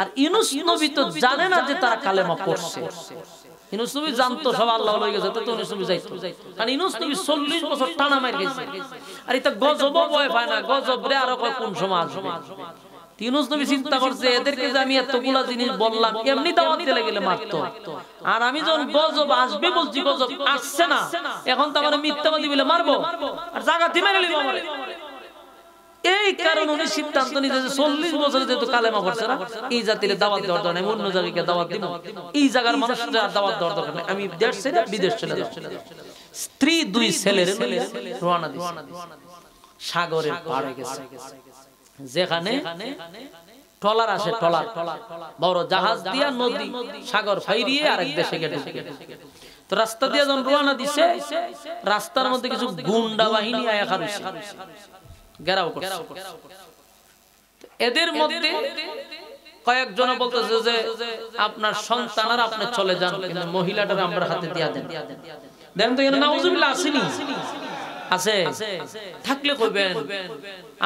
S1: আর ইউনূস নবী তো জানে না যে তারা কালেমা পড়ছে। ইউনূস নবী জানতো সব আল্লাহ হয়ে গেছে, তো ইউনূস নবী যাইতো, কারণ ইউনূস নবী 40 বছর টানা মার গেছে। আর এটা গজব ভয় পায় না, গজব রে আর কোন সময় আসবে। ইউনূস নবী চিন্তা করছে এদেরকে যে আমি এতগুলা জিনিস বললাম, এমনি দাওয়াত দিতে গেলে মারতো, আর আমি যখন গজব আসবে বলছি, গজব আসছে না, এখন তো আমার মিথ্যাবাদী বলে মারবো, আর জায়গাতে মেরে নিব আমারে। এই কারণে উনি সিদ্ধান্ত নিয়েছে যে 40 বছর যেহেতু কালেমা পড়ছে না, এই জাতির দাওয়াত দেওয়ার দরকার নেই, অন্য জায়গায় দাওয়াত দিব, এই জায়গার মানুষের দাওয়াত দেওয়ার দরকার নেই, আমি দেশ ছেড়ে বিদেশ চলে যাব। স্ত্রী দুই ছেলের রওনা দিছে। সাগরের পাড়ে গেছে, যেখানে ট্রলার আসে, ট্রলার বড় জাহাজ দিয়া নদী সাগর ফাইরিয়ে আরেক দেশে গেছে। তো রাস্তা দিয়ে যখন রওনা দিছে, রাস্তার মধ্যে কিছু গুন্ডা বাহিনী আয়া খারুছে, ঘেরাও করছে। এদের মধ্যে কয়েকজন বলতেছে যে আপনার সন্তান আর আপনি চলে যান, কিন্তু মহিলাটার আমরা হাতে দিয়া দেন। দেখেন তো এখানে নাউজুবিল্লাহ আসেনি, আছে থাকলে কইবেন,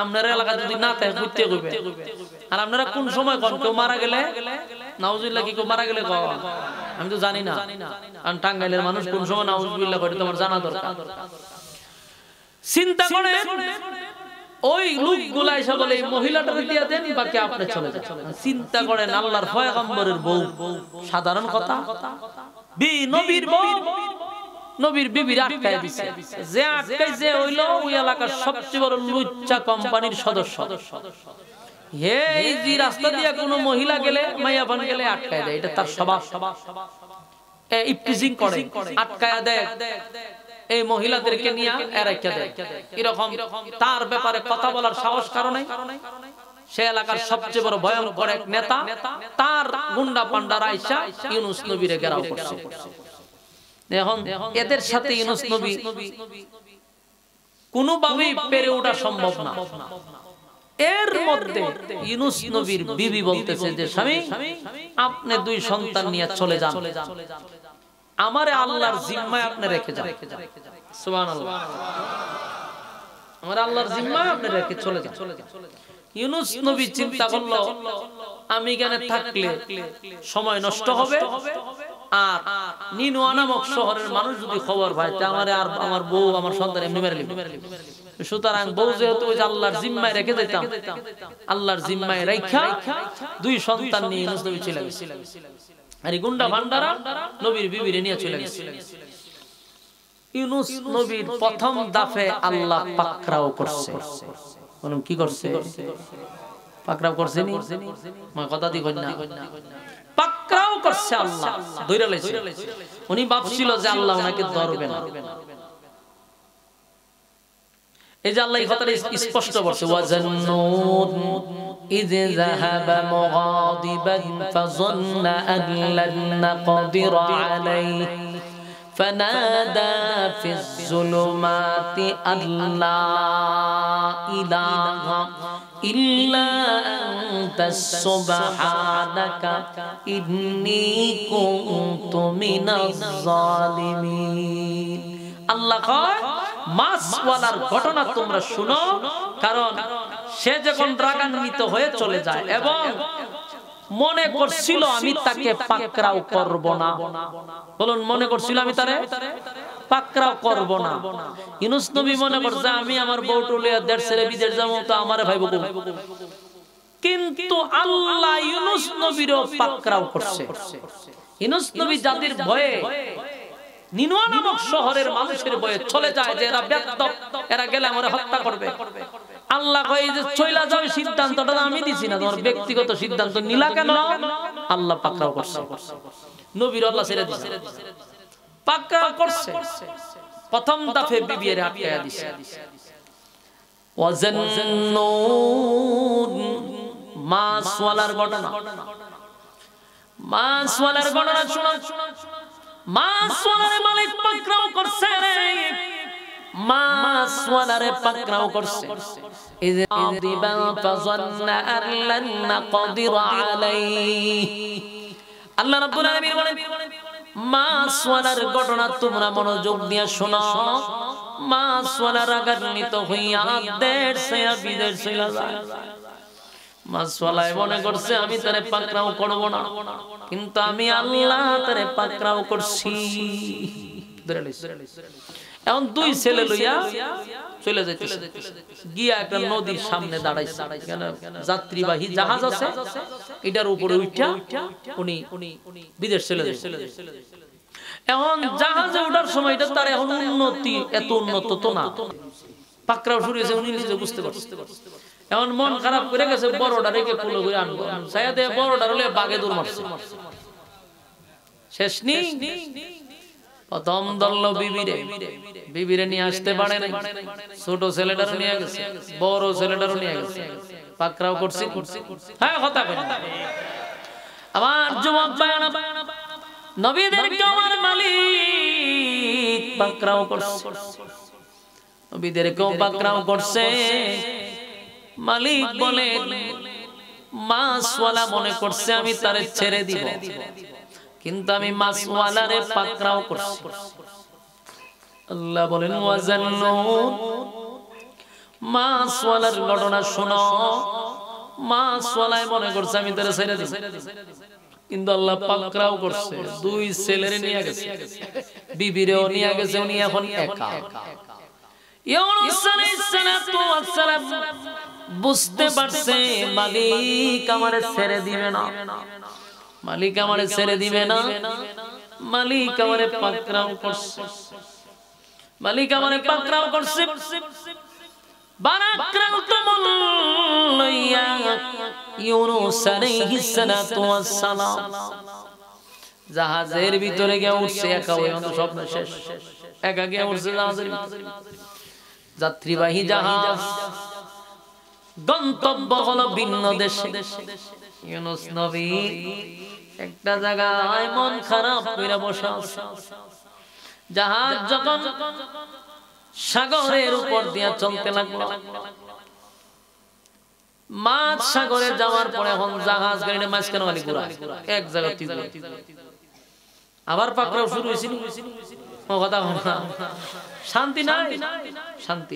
S1: আপনার এলাকা যদি না থাকে কইতে কইবেন। আর আপনারা কোন সময় কোন কেউ মারা গেলে নাউজুবিল্লাহ, কি কেউ মারা গেলে কও, আমি তো জানি না। আর টাঙ্গাইলের মানুষ কোন সময় নাউজুবিল্লাহ করে তোমার জানা দরকার। চিন্তা করে ওই লোকগুলা এসে বলে এই মহিলাটাকে দিয়া দেন, বাকি আপনি চলে যান। চিন্তা করেন, আল্লাহর পয়গম্বরের বউ, সাধারণ কথা, নবীর বউ, নবীর বিবির আটকায় দিছে। যে আটকাইছে হইল ওই এলাকার সবচেয়ে বড় লুচ্চা কোম্পানির সদস্য। এই যে রাস্তা দিয়ে কোনো মহিলা গেলে, মাইয়া বান গেলে আটকায় দেয়, এটা তার স্বভাব। ইপটিজিং করে, আটকায় দেয়, এই মহিলাদেরকে নিয়ে এরাইকা দেয়। এরকম তার ব্যাপারে কথা বলার সাহস কারণে সে এলাকার সবচেয়ে বড় ভয়ঙ্কর এক নেতা, তার গুন্ডা পান্ডারা আইসা ইউনূস নবীরে ঘেরাও করছে। এখন এদের সাথে ইউনূস নবী কোনোভাবেই পেরে ওঠা সম্ভব না। এর মধ্যে ইউনূস নবীর বিবি বলতেছে যে স্বামী, আপনি 2 সন্তান নিয়ে চলে যান, আমারে আল্লাহর জিম্মায় আপনি রেখে যান। সুবহানাল্লাহ, আমার আল্লাহর জিম্মায় আপনি রেখে চলে যান। ইউনূস নবী চিন্তা করলো, আমি এখানে থাকলে সময় নষ্ট হবে, আর নিনুয়া নামক শহরের মানুষ যদি খবর পায় যে আমারে আর আমার বউ আমার সন্তান এমনি মেরে লিবে, সুতরাং বউ যেহেতু ওই আল্লাহর জিম্মায় রেখে যেতাম, আল্লাহর জিম্মায় রাইখা 2 সন্তান নিয়ে ইউনূস নবী চলে গেছে। আর এই গুন্ডা ভান্ডারা নবীর বিবিরে নিয়ে চলে গেছে। ইউনূস নবীর প্রথম দাফে আল্লাহ পাকড়াও করছে। বলুন কি করছে? পাকড়াও করছে নি, মই কথা দি কই না, পাকড়াও করছে আল্লাহ, ধইরা লাইছে। উনি ভাবছিল যে আল্লাহ ওনাকে ধরবে না। এই যে আল্লাহ এই কথাটা স্পষ্ট বলছে, ওয়াজান্নুন ইয যাহাবা মুগাদিবান ফাযান্না আন লান নাকদির আলাইহি ফানাদা ফিজ যুলুমাতি আল্লা ইলাহা ইল্লা আনতা সুবহানাকা ইন্নী কুনতু মিনাজ জালিমিন। আল্লাহ কয় মাছওয়ালার ঘটনা তোমরা শুনো, কারণ সে যখন রাগান্বিত হয়ে চলে যায় এবং মনে করছিল আমি তাকে পাকড়াও করব না। বলুন, মনে করছিল আমি তারে পাকড়াও করব না। ইউনূস নবী মনে করছে আমি আমার বউটো লইয়া দেশ ছেড়ে বিদেশ যাবো, তো আমারে ভাইবো। কিন্তু আল্লাহ ইউনূস নবীরও পাকড়াও করছে। ইউনূস নবী জাতির ভয়ে, নিনুয়া নামক শহরের মানুষের ভয়ে চলে যায় যে এরা বেয়াদব, এরা গেলে আমারে হত্যা করবে। আল্লাহ কয় যে চইলা যাও, সিদ্ধান্তটা আমি দিছি না, তোমার ব্যক্তিগত সিদ্ধান্ত নিলা কেন? আল্লাহ পাকড়াও করছে, নবীর আল্লাহ ছেড়ে দিয়েছে, পাকড়াও করছে। প্রথম দফে বিবিরে আটকায়া দিছে। ওয়াজান্নুন, মাছওয়ালার ঘটনা, মাছওয়ালার ঘটনা শুনুন। মাছওয়ালার মালিক পাকড়াও করছে রে, মাছওয়ালারে পাকড়াও করছে। ইয আদিবা ফাযান্না আন লান নাকদির আলাইহি, আল্লাহ রাব্বুল আলামিন বলেন মাছওয়ালার ঘটনা তোমরা মনোযোগ দিয়ে শোনো। মাছওয়ালা রাগান্বিত হইয়া দেশ ছেড়ে বিদেশ চলে যায়। মাছওয়ালা মনে করছে আমি তারে পাকড়াও করব না, কিন্তু আমি আল্লাহ তারে পাকড়াও করছি। এখন 2 ছেলে লইয়া চলে যাইতেছে, গিয়া একটা নদীর সামনে দাঁড়াইছে। যাত্রীবাহী জাহাজ আছে, এটার উপরে উঠা উনি বিদেশ চলে যাচ্ছে। এখন জাহাজে ওঠার সময় এটা তার এখন উন্নতি, এত উন্নত তো না, পাকড়াও শুরু হয়েছে, উনি নিজে বুঝতে পারছে। এখন মন খারাপ করে গেছে, বড়টা রেখে কুলো করে আনবো, সায়াদে বড়টা হলে বাগে দৌড় মারছে, শেষ নেই। প্রথম দল বিবিরে নিয়ে আসতে পারে না, ছোট ছেলেটারও নিয়ে গেছে, বড় ছেলেটারও নিয়ে গেছে, পাকড়াও করছে। হ্যাঁ কথা কই আমার যুবক ভাইরা, নবীদেরকে আমার মালিক পাকড়াও করছে, নবীদেরকেও পাকড়াও করছে। মালিক বলে মাছওয়ালা মনে করছে আমি তারে ছেড়ে দিব, কিন্তু আমি মাছওয়ালারে পাকড়াও করছি। আল্লাহ বলেন ওয়াজান্নুন, মাছওয়ালার ঘটনা শোনো। মাছওয়ালায় মনে করছে আমি তারে ছেড়ে দিব, কিন্তু আল্লাহ পাকড়াও করছে। দুই ছেলেরে নিয়ে গেছে, বিবিরেও নিয়ে গেছে, উনি এখন একা। ইউনূস আলাইহিস সালাতু ওয়াস সালাম বুঝতে পারছে মালিক আমারে ছেড়ে দিবে না, মালিক আমারে ছেড়ে দিবে না, মালিক আমারে পাকড়াও করছে, মালিক আমারে পাকড়াও করছে। বারাক্রান্ত লইয়া ইউনূস আলাইহিস সালাতু ওয়াস সালাম জাহাজের ভিতরে গিয়ে উঠছে, একা ওই অন্ত স্বপ্ন শেষ, একা গিয়ে উঠছে জাহাজের ভিতরে। যাত্রীবাহী জাহাজ, গন্তব্য হলো ভিন্ন দেশে। ইউনূস নবী একটা জায়গায় মন খারাপ করে বসে আছে। জাহাজ যখন সাগরের উপর দিয়া চলতে লাগলো, মাঝ সাগরে যাওয়ার পরে এখন জাহাজ গাড়িতে মাঝখানে মালিক ঘুরা এক জায়গা থেকে আবার পাকড়াও শুরু হয়েছিল। কথা শান্তি নাই, শান্তি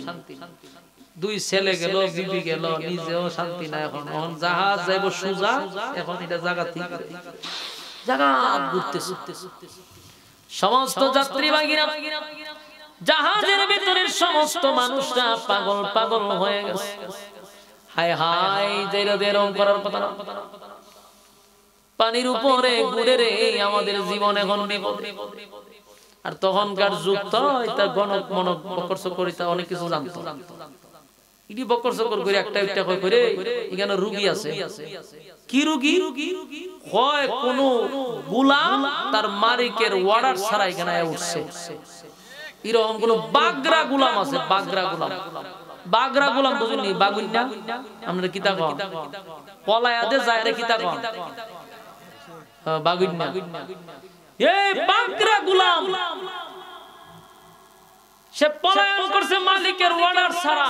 S1: দুই ছেলে গেল, বিবি গেল, নিজেও শান্তি নাই। এখন জাহাজ যাইব সোজা, এখন এটা জায়গা থেকে জায়গা ঘুরতেছে। সমস্ত যাত্রীবাহীরা, জাহাজের ভিতরের সমস্ত মানুষরা পাগল পাগল হয়ে গেছে। হায় হায়, যেরকম করার কথা না, পানির উপরে ঘুরে রে আমাদের জীবন এখন বিপদ। আর তখনকার যুগ তো এটা গণক মনক বকরচক করিতা অনেক কিছু জানতো। ইডি বকরচক করে একটা একটা করে এখানে রোগী আছে। কি রোগী? হয় কোন গোলাম তার মালিকের অর্ডার ছাড়া এখানে উঠছে, এরকম কোন বাগরা গোলাম আছে। বাগরা গোলাম, বাগরা গোলাম বুঝুনি? বাগুইনা আমরা কিতা কন, পলায়াদে যায় রে কিতা কন, বাগুইনা। এই বাগরা গোলাম সে পলায়ন করছে মালিকের অর্ডার ছাড়া।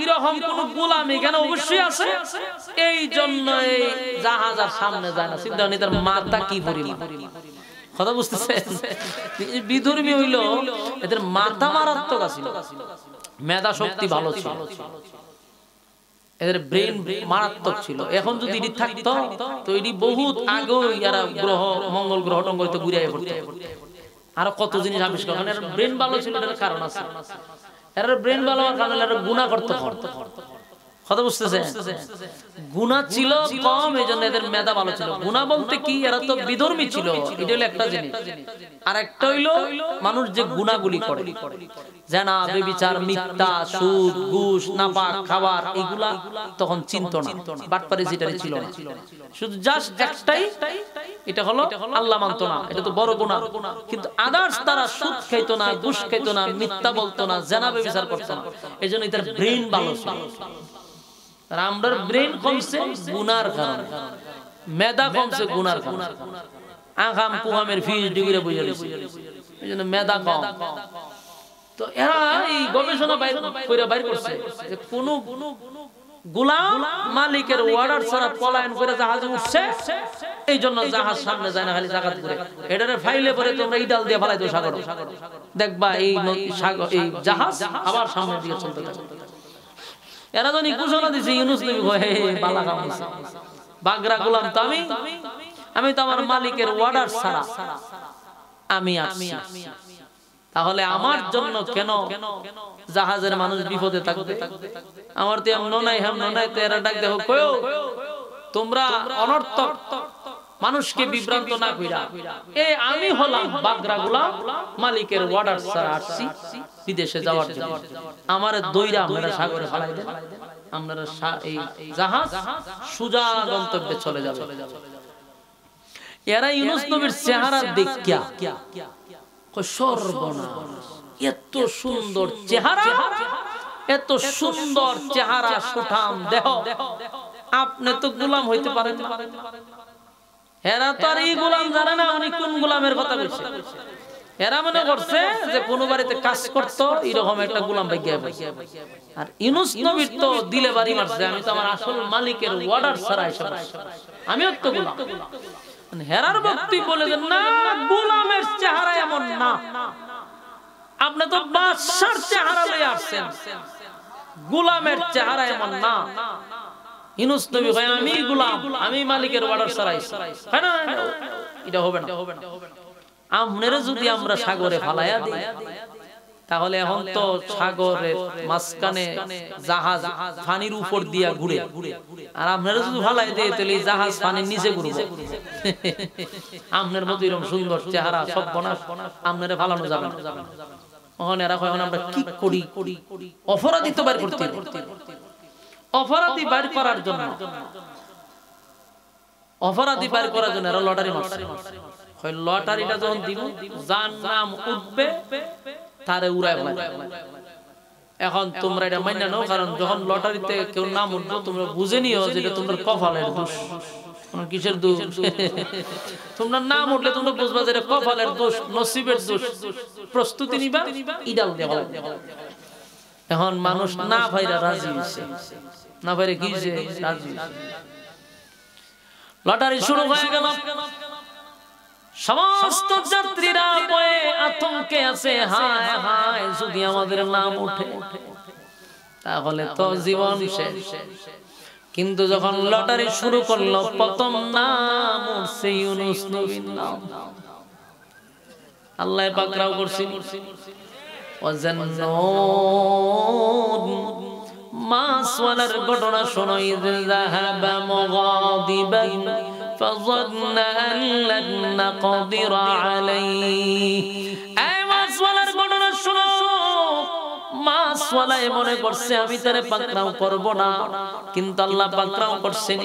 S1: এরকম কোন গোলাম এখানে অবশ্যই আছে। এই জন্য এই জাহাজ আর সামনে যায় না। চিন্তা নেই তার মাথা কি পরিমাণ। কথা বুঝতেছেন? বিধর্মী হইল, এদের মাথা মারাত্মক ছিল, মেধা শক্তি ভালো ছিল, এদের ব্রেন মারাত্মক ছিল। এখন যদি এটি থাকতো তো এটি বহুত আগে এরা গ্রহ, মঙ্গল গ্রহ টঙ্গল তো ঘুরে পড়তো, আরো কত জিনিস আবিষ্কার। কারণ এর ব্রেন ভালো ছিল, এর কারণ আছে। এর ব্রেন ভালো হওয়ার কারণে এরা গুনাহ করতে পারতো। কথা বুঝতেছেন? গুনাহ ছিল কম, এইজন্য এদের মেধা ভালো ছিল। গুনাহ বলতে কি, এরা তো বিধর্মী ছিল, এটা হলো একটা জিনিস। আর একটা হইলো মানুষ যে গুনাহগুলি করে, জানা, ব্যভিচার, মিথ্যা, সুদ, ঘুষ, নাপাক খাবার, এগুলা তখন চিন্তা না, বাটপারি যেটা ছিল না। শুধু জাস্ট একটাই, এটা হলো আল্লাহ মানতো না, এটা তো বড় গুনাহ। কিন্তু আদার্স তারা সুদ খাইতো না, ঘুষ খাইতো না, মিথ্যা বলতো না, জানা, ব্যভিচার করতো না। এইজন্য এদের ব্রেন ভালো ছিল। আর আমরার ব্রেন কমছে গুনার কারণে, মেধা কমছে গুনার কারণে। আগাম কুহামের ফিস ডিগ্রি বুঝে গেছে, এইজন্য মেধা কম। তো এরা এই গবেষণা বাইর করছে যে কোন গোলাম মালিকের অর্ডার ছাড়া পলায়ন করে জাহাজে উঠছে, এই জন্য জাহাজ সামনে যায় না, খালি জাকাত করে। এটারে ফাইলে পরে তোমরা ইডাল দিয়ে ফালাই দাও সাগরে, দেখবা এই জাহাজ আবার সামনে দিয়ে চলতে থাকবে। এরা তো ঘোষণা দিছে, ইউনূস নবী কয় বালা কাম হইছে, বাগরা গোলাম তো আমি তো আমার মালিকের অর্ডার ছাড়া আমি আসছি। তাহলে আমার জন্য কেন জাহাজের মানুষ বিপদে থাকবে? আমার তো এমন নাই, হেমন নাই। তো এরা ডাক দেখো, কয়ো তোমরা অনর্থক মানুষকে বিভ্রান্ত না কইরা, এই আমি হলাম বাগরা গোলাম, মালিকের অর্ডার ছাড়া আসছি বিদেশে যাওয়ার জন্য। আমারে দইরা আপনারা সাগরে ফালাই দেন, আপনারা এই জাহাজ সোজা গন্তব্যে চলে যাবে। এরা ইউনূস নবীর চেহারা দেখিয়া সর্বনাশ, এত সুন্দর চেহারা, এত সুন্দর চেহারা, সুঠাম দেহ, আপনি তো গোলাম হইতে পারেন না। এরা তো আর এই গোলাম জানে না উনি কোন গোলামের কথা বলছে। এরা মনে করছে যে কোন বাড়িতে কাজ করতো এরকম একটা গোলাম ভাগ্য। আর ইউনূস নবীর তো দিলে বাড়ি মারছে, আমি তো আমার আসল মালিকের অর্ডার ছাড়া এসব, আমিও তো গোলাম। হেরার বক্তব্য বলে যে না, গোলামের চেহারা এমন না, আপনি তো বাদশার চেহারা লয়ে আসছেন, গোলামের চেহারা এমন না। ইউনূস নবী কয় আমি গোলাম, আমি মালিকের অর্ডার ছাড়া আইছি। না, এটা হবে না। আমনেরে যদি আমরা সাগরে ফালাইয়া দিই, তাহলে এখন তো সাগরের মাঝখানে জাহাজ পানির উপর দিয়া ঘুরে, আর আপনারা যদি ফালাই দেয় তাহলে জাহাজ পানির নিচে ঘুরবে। আপনার মতো এরকম সুন্দর চেহারা সব বনাস, আপনারা ফালানো যাবে না। এখন এরা কয় আমরা কি করি, অপরাধী তো বাইর করতে, অপরাধী বাইর করার জন্য, অপরাধী বাইর করার জন্য এরা লটারি মারছে। লটারিটা যখন দিব, যার নাম উঠবে তারে উড়ায় ফেলাবে। এখন তোমরা এটা মাইনা নাও, কারণ যখন লটারিতে কেউ নাম উঠবো তোমরা বুঝে নিও যে এটা তোমার কপালের দোষ। কিসের দোষ? তোমরা নাম উঠলে তোমরা বুঝবা যে এটা কপালের দোষ, নসিবের দোষ। প্রস্তুতি নিবা, ইডাল দেওয়া। এখন মানুষ না ভাইরা রাজি হইছে, না ভাইরা কি যে রাজি। লটারি শুরু হয়ে গেল, সমস্ত যাত্রীরা ভয়ে আতঙ্কে আছে। হায় হায়, যদি আমাদের নাম উঠে তাহলে তো জীবন শেষ। কিন্তু যখন লটারি শুরু করলো, প্রথম নাম উঠছে ইউনূস নবীর নাম। আল্লাহ পাকরাও করছেন মাছওয়ালার ঘটনা শোনো। ইয যাহাবা মুগাদিবান فظن أن لن نقدر عليه। এই মাছওয়ালার ঘটনা শুনো। মাছওয়ালা মনে করছে আমি তারে পাকড়াও করব না, কিন্তু আল্লাহ পাকড়াও করছেন।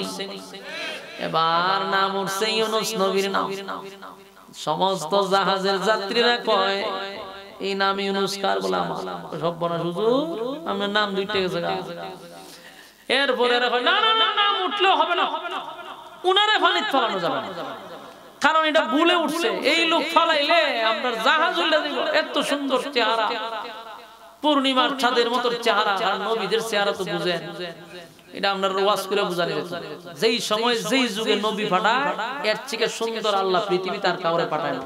S1: এবার নাম উঠছে ইউনূস নবীর নাম। সমস্ত জাহাজের যাত্রীরা কয় এই নাম ইউনূস কার? বলে আমার। সব বনা হুজুর আমার নাম দুইটা গেছে। এরপরে না না না, নাম উঠলেও হবে না, উনারে পানিতে ফেলানো যাবে না, কারণ এটা ভুলে উঠছে। এই লোক ফালাইলে আপনার জাহাজ উল্টে দিব। এত সুন্দর চেহারা, পূর্ণিমার চাঁদের মতো চেহারা, আর নবীদের চেহারা তো বুঝেন, এটা আপনার ওয়াজ করে বুঝানো যেত। যেই সময় যেই যুগে নবী পাঠায়, এর থেকে সুন্দর আল্লাহ পৃথিবীতে আর কাউরে পাঠায় না।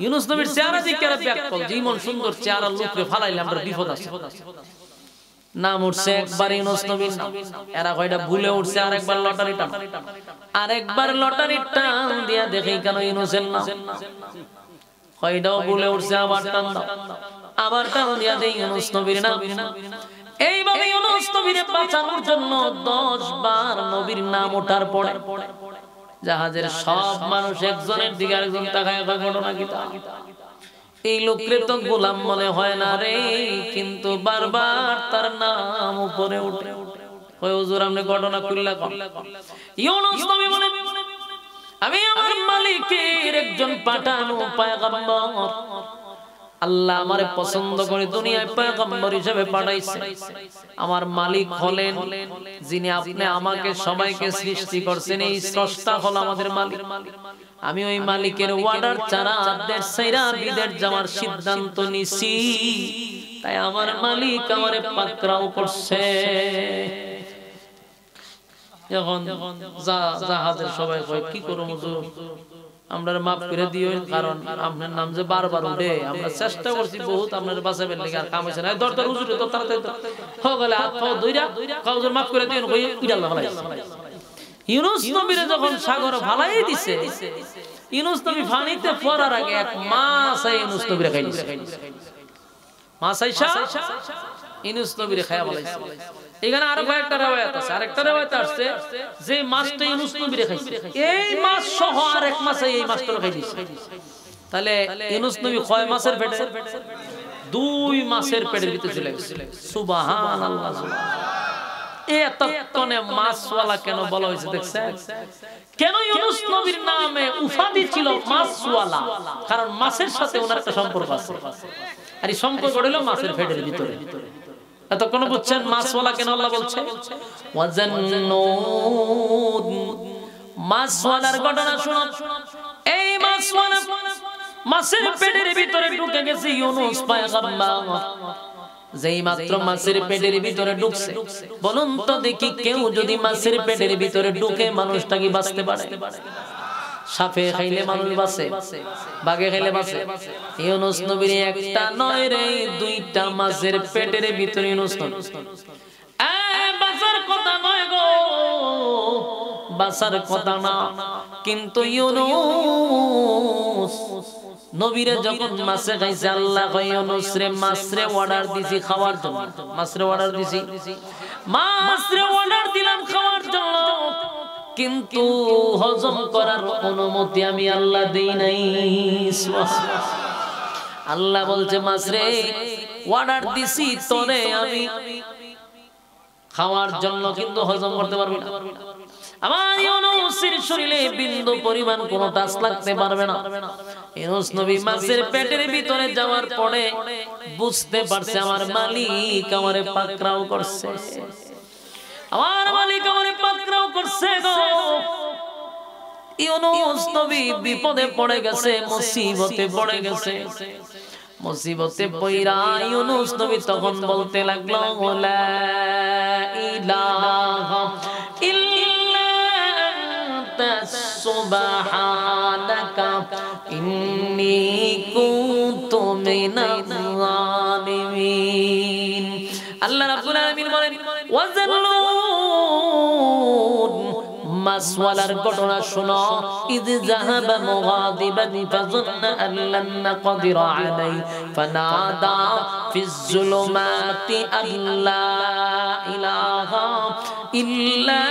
S1: ইউনূস নবীর চেহারা দেখে ব্যাকল, যেমন সুন্দর চেহারা লোকরে ফালাইলে আমরা বিপদ আছে। নাম উঠছে একবার ইউনূস নবীর নাম। এরা কয়টা ভুলে উঠছে আরেকবার লটারি টান, আরেকবার লটারি টান দিয়া দেখি কেন ইউনূসের নাম। কয়টাও ভুলে উঠছে, আবার টান দাও, আবার টান দিয়া দেই ইউনূস নবীর নাম। এইভাবে ইউনূস নবীরে বাঁচানোর জন্য 10 বার নবীর নাম ওঠার পরে জাহাজের সব মানুষ একজনের দিকে আরেকজন তাকায়। ঘটনা কি? এই লোকরে তো গোলাম মনে হয় না রে, কিন্তু বারবার তার নাম উপরে উঠে। ওই হুজুর আপনি ঘটনা খুললা কোন? ইউনূস নবী বলে আমি আমার মালিকের একজন পাঠানো পয়গম্বর। আল্লাহ আমারে পছন্দ করে দুনিয়ায় পয়গম্বর হিসেবে পাঠাইছে। আমার মালিক হলেন যিনি আপনি আমাকে সবাইকে সৃষ্টি করছেন। এই স্রষ্টা হলো আমাদের মালিক। আমি ওই মালিকের অর্ডার ছাড়া দেশ ছাইরা বিদেশ যাওয়ার সিদ্ধান্ত নিছি, তাই আমার মালিক আমারে পাকড়াও করছে। যখন জাহাজের সবাই কয় কি করব হুজুর, আমরা মাফ করে দিও, কারণ আপনার নাম যে বারবার উঠে, আমরা চেষ্টা করছি বহুত আপনার বাঁচাবেন লাগি, আর কাম হইছে না। দরকার হুজুর তো তাড়াতাড়ি হয়ে গেলে হাত পাও ধইরা হুজুর মাফ করে দিও, কই ইডাল্লাহ ফলাইছে। ইউনূস নবীরে যখন সাগরে ফালাই দিছে, ইউনূস নবী পানিতে পড়ার আগে এক মাছ ইউনূস নবীরে খাইছে। মাছ আইসা ইউনূস নবীরে খায়া ফলাইছে। এখানে আরো কয়েকটা riwayat আছে। আরেকটা riwayat আসছে যে মাছটা ইউনূস নবীরে খাইছে, এই মাছ সহ আরেক মাছ এই মাছটা খাই দিছে। তাহলে ইউনূস নবী কয় মাছের পেটে? 2 মাছের পেটের ভিতরে চলে গেছে। সুবহানাল্লাহ। এতক্ষণে মাছওয়ালা কেন বলা হয়েছে দেখছেন? কেন ইউনূস নবীর নামে উপাধি ছিল মাছওয়ালা? কারণ মাছের সাথে ওনার একটা সম্পর্ক আছে, আর এই সম্পর্ক হলো মাছের পেটের ভিতরে। এতক্ষণ বুঝছেন মাছওয়ালা কেন আল্লাহ বলছে? ওয়াজান্নুন, মাছওয়ালার ঘটনা শুনো। এই মাছওয়ালা মাছের পেটের ভিতরে ঢুকে গেছে ইউনূস পয়গম্বর। যেই মাত্র মাছের পেটের ভিতরে ঢুকছে, বলুন তো দেখি কেউ যদি মাছের পেটের ভিতরে ঢুকে মানুষটা কি বাঁচতে পারে? সাপে খাইলে মানুষ বাঁচে, বাঘে খাইলে বাঁচে। ইউনূস নবীর একটা নয় রে, দুইটা মাছের পেটের ভিতরে ইউনূস নবী বাঁচার কথা নয় গো, বাঁচার কথা না। কিন্তু ইউনূস নবীরে যখন মাছে খাইছে, আল্লাহ কয় ইউনূস রে মাছরে অর্ডার দিছি খাওয়ার জন্য, মাছরে অর্ডার দিছি, মাছরে অর্ডার দিলাম খাওয়ার জন্য, কিন্তু হজম করার অনুমতি আমি আল্লাহ দেই নাই। আল্লাহ বলছে মাছরে অর্ডার দিছি তোরে আমি খাওয়ার জন্য, কিন্তু হজম করতে পারবি না। আমার ইউনূসের শরীরে বিন্দু পরিমাণ কোনো টাচ লাগতে পারবে না। ইউনূস নবী মাছের পেটের ভিতরে যাওয়ার পরে বুঝতে পারছে আমার মালিক আমারে পাকড়াও করছে, আমার মালিক আমারে পাকড়াও করছে গো। ইউনূস নবী বিপদে পড়ে গেছে, মুসিবতে পড়ে গেছে। মুসিবতে পইরা ইউনূস নবী তখন বলতে লাগলো লা ইলাহা ইল্লা আনতা সুবহানাকা ইন্নী কুনতু মিনাজ জালিমিন। আল্লাহ রাব্বুল আলামিন বলেন ওয়াজাল্লুন, মাছওয়ালার ঘটনা শোনো। ইয যাহাবা মুগাদিবান ফাযান্না আন লান নাকদির আলাইহি ফানাদা ফিজ যুলুমাতি আল্লা ইলাহা ইল্লা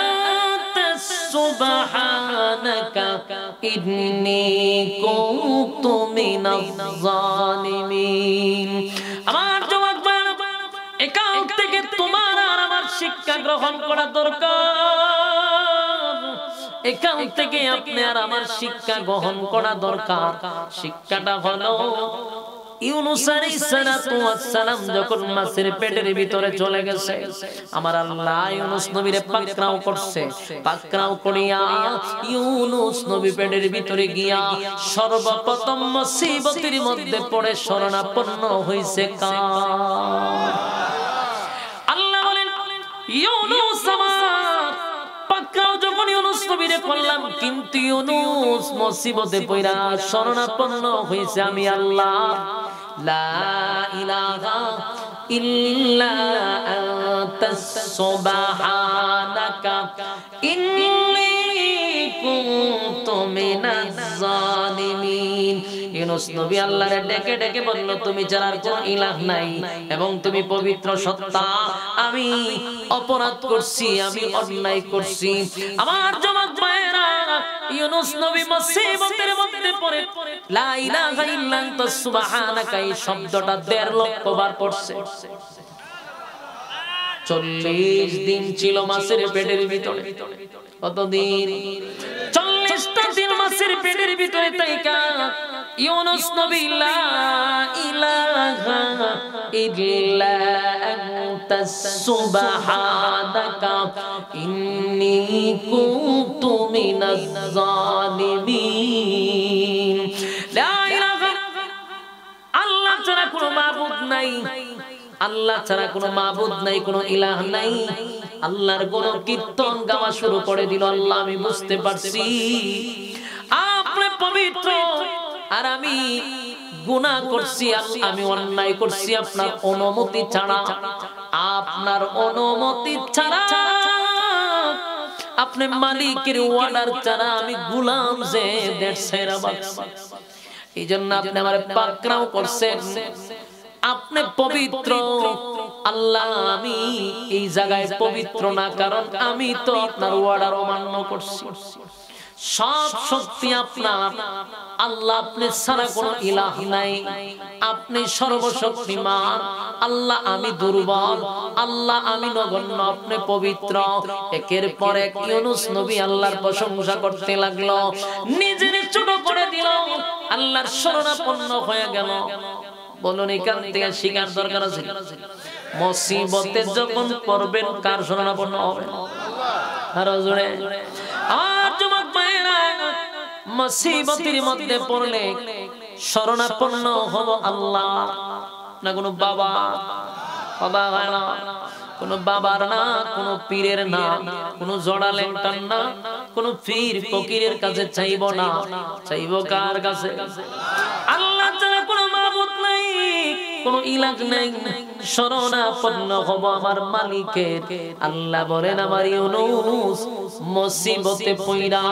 S1: আনতা সুবহানাকা ইন্নী কুনতু মিনাজ জালিমিন। আমার জবাব এখান থেকে তোমার আর আমার শিক্ষা গ্রহণ করা দরকার। এখান থেকে আপনি আর আমার শিক্ষা গ্রহণ করা দরকার। শিক্ষাটা হলো ইউনূস আলাইহিস সালাতু ওয়াস সালাম যখন মাছের পেটের ভিতরে চলে গেছে, আমার আল্লাহ ইউনূস নবীরে পাকড়াও করছে। পাকড়াও করিয়া ইউনূস নবী পেটের ভিতরে গিয়া সর্বপ্রথম মুসিবতের মধ্যে পড়ে শরণাপন্ন হইছে কার? আল্লাহ বলেন ইউনূস আমার পাকড়াও যখন ইউনূস নবীরে করলাম, কিন্তু ইউনূস মুসিবতে পড়া শরণাপন্ন হইছে আমি আল্লাহ। লা ইলাহা ইল্লা আনতা সুবহানাকা ইন্নী কুনতু মিনাজ জালিমিন। ইউনূস নবী আল্লাহরে ডেকে ডেকে বলল তুমি ছাড়া আর কোনো ইলাহ নাই এবং তুমি পবিত্র সত্তা। আমি অপরাধ করছি, আমি অন্যায় করছি। আমার জবাব ভাইরা, ইউনূস নবী মুসিবতের মধ্যে পড়ে লা ইলাহা ইল্লা আনতা সুবহানাকা এই শব্দটা ১.৫ লক্ষ বার পড়ছে। ৪০ দিন ছিল মাছের পেটের ভিতরে। কতদিন? ৪০টা দিন মাছের পেটের ভিতরে তাইকা ইউনূস নবী লা ইলাহা ইল্লা আনতা সুবহানাকা ইন্নী কুনতু মিনাজ জালিমিন। লা ইলাহা, আল্লাহ ছাড়া কোনো মাবুদ নাই, আল্লাহ ছাড়া কোনো মাবুদ নাই, কোনো ইলাহ নাই। আল্লাহর কোন কীর্তন গাওয়া শুরু করে দিল। আল্লাহ আমি বুঝতে পারছি আপনি পবিত্র আর আমি গুনাহ করছি, আমি অন্যায় করছি আপনার অনুমতি ছাড়া। আপনার অনুমতি ছাড়া, আপনি মালিকের অর্ডার ছাড়া আমি গোলাম যে দেড় বাচ্চা। এই জন্য আপনি আমার পাকড়াও করছেন। আপনি পবিত্র আল্লাহ, আমি এই জায়গায় পবিত্র না, কারণ আমি তো আপনার অর্ডার অমান্য করছি। সব শক্তি আপনার আল্লাহ, আপনি ছাড়া কোনো ইলাহ নাই, আপনি সর্বশক্তিমান আল্লাহ, আমি দুর্বল আল্লাহ, আমি নগণ্য, আপনি পবিত্র। একের পর এক ইউনূস নবী আল্লাহর প্রশংসা করতে লাগলো, নিজের ছোট করে দিল, আল্লাহর শরণাপন্ন হয়ে গেল। বলুন এখান থেকে শিকার দরকার আছে, মুসিবতে যখন পড়বেন কার শরণাপন্ন হবেন? আরো জোরে। আর যুবক ভাইরা, মুসিবতের মধ্যে পড়লে শরণাপন্ন হব আল্লাহ, না কোনো বাবা, বাবা না কোনো বাবার, না কোনো পীরের, না কোনো জোড়া লেংটার, না কোনো পীর ফকিরের কাছে চাইব না, চাইব কার কাছে? আল্লাহ ছাড়া কোনো মাবুদ নাই, কোনো ইলাহ নাই, শরণাপন্ন হব আমার মালিকের। আল্লাহ বলেন আমার ইউনূস মুসিবতে পইড়া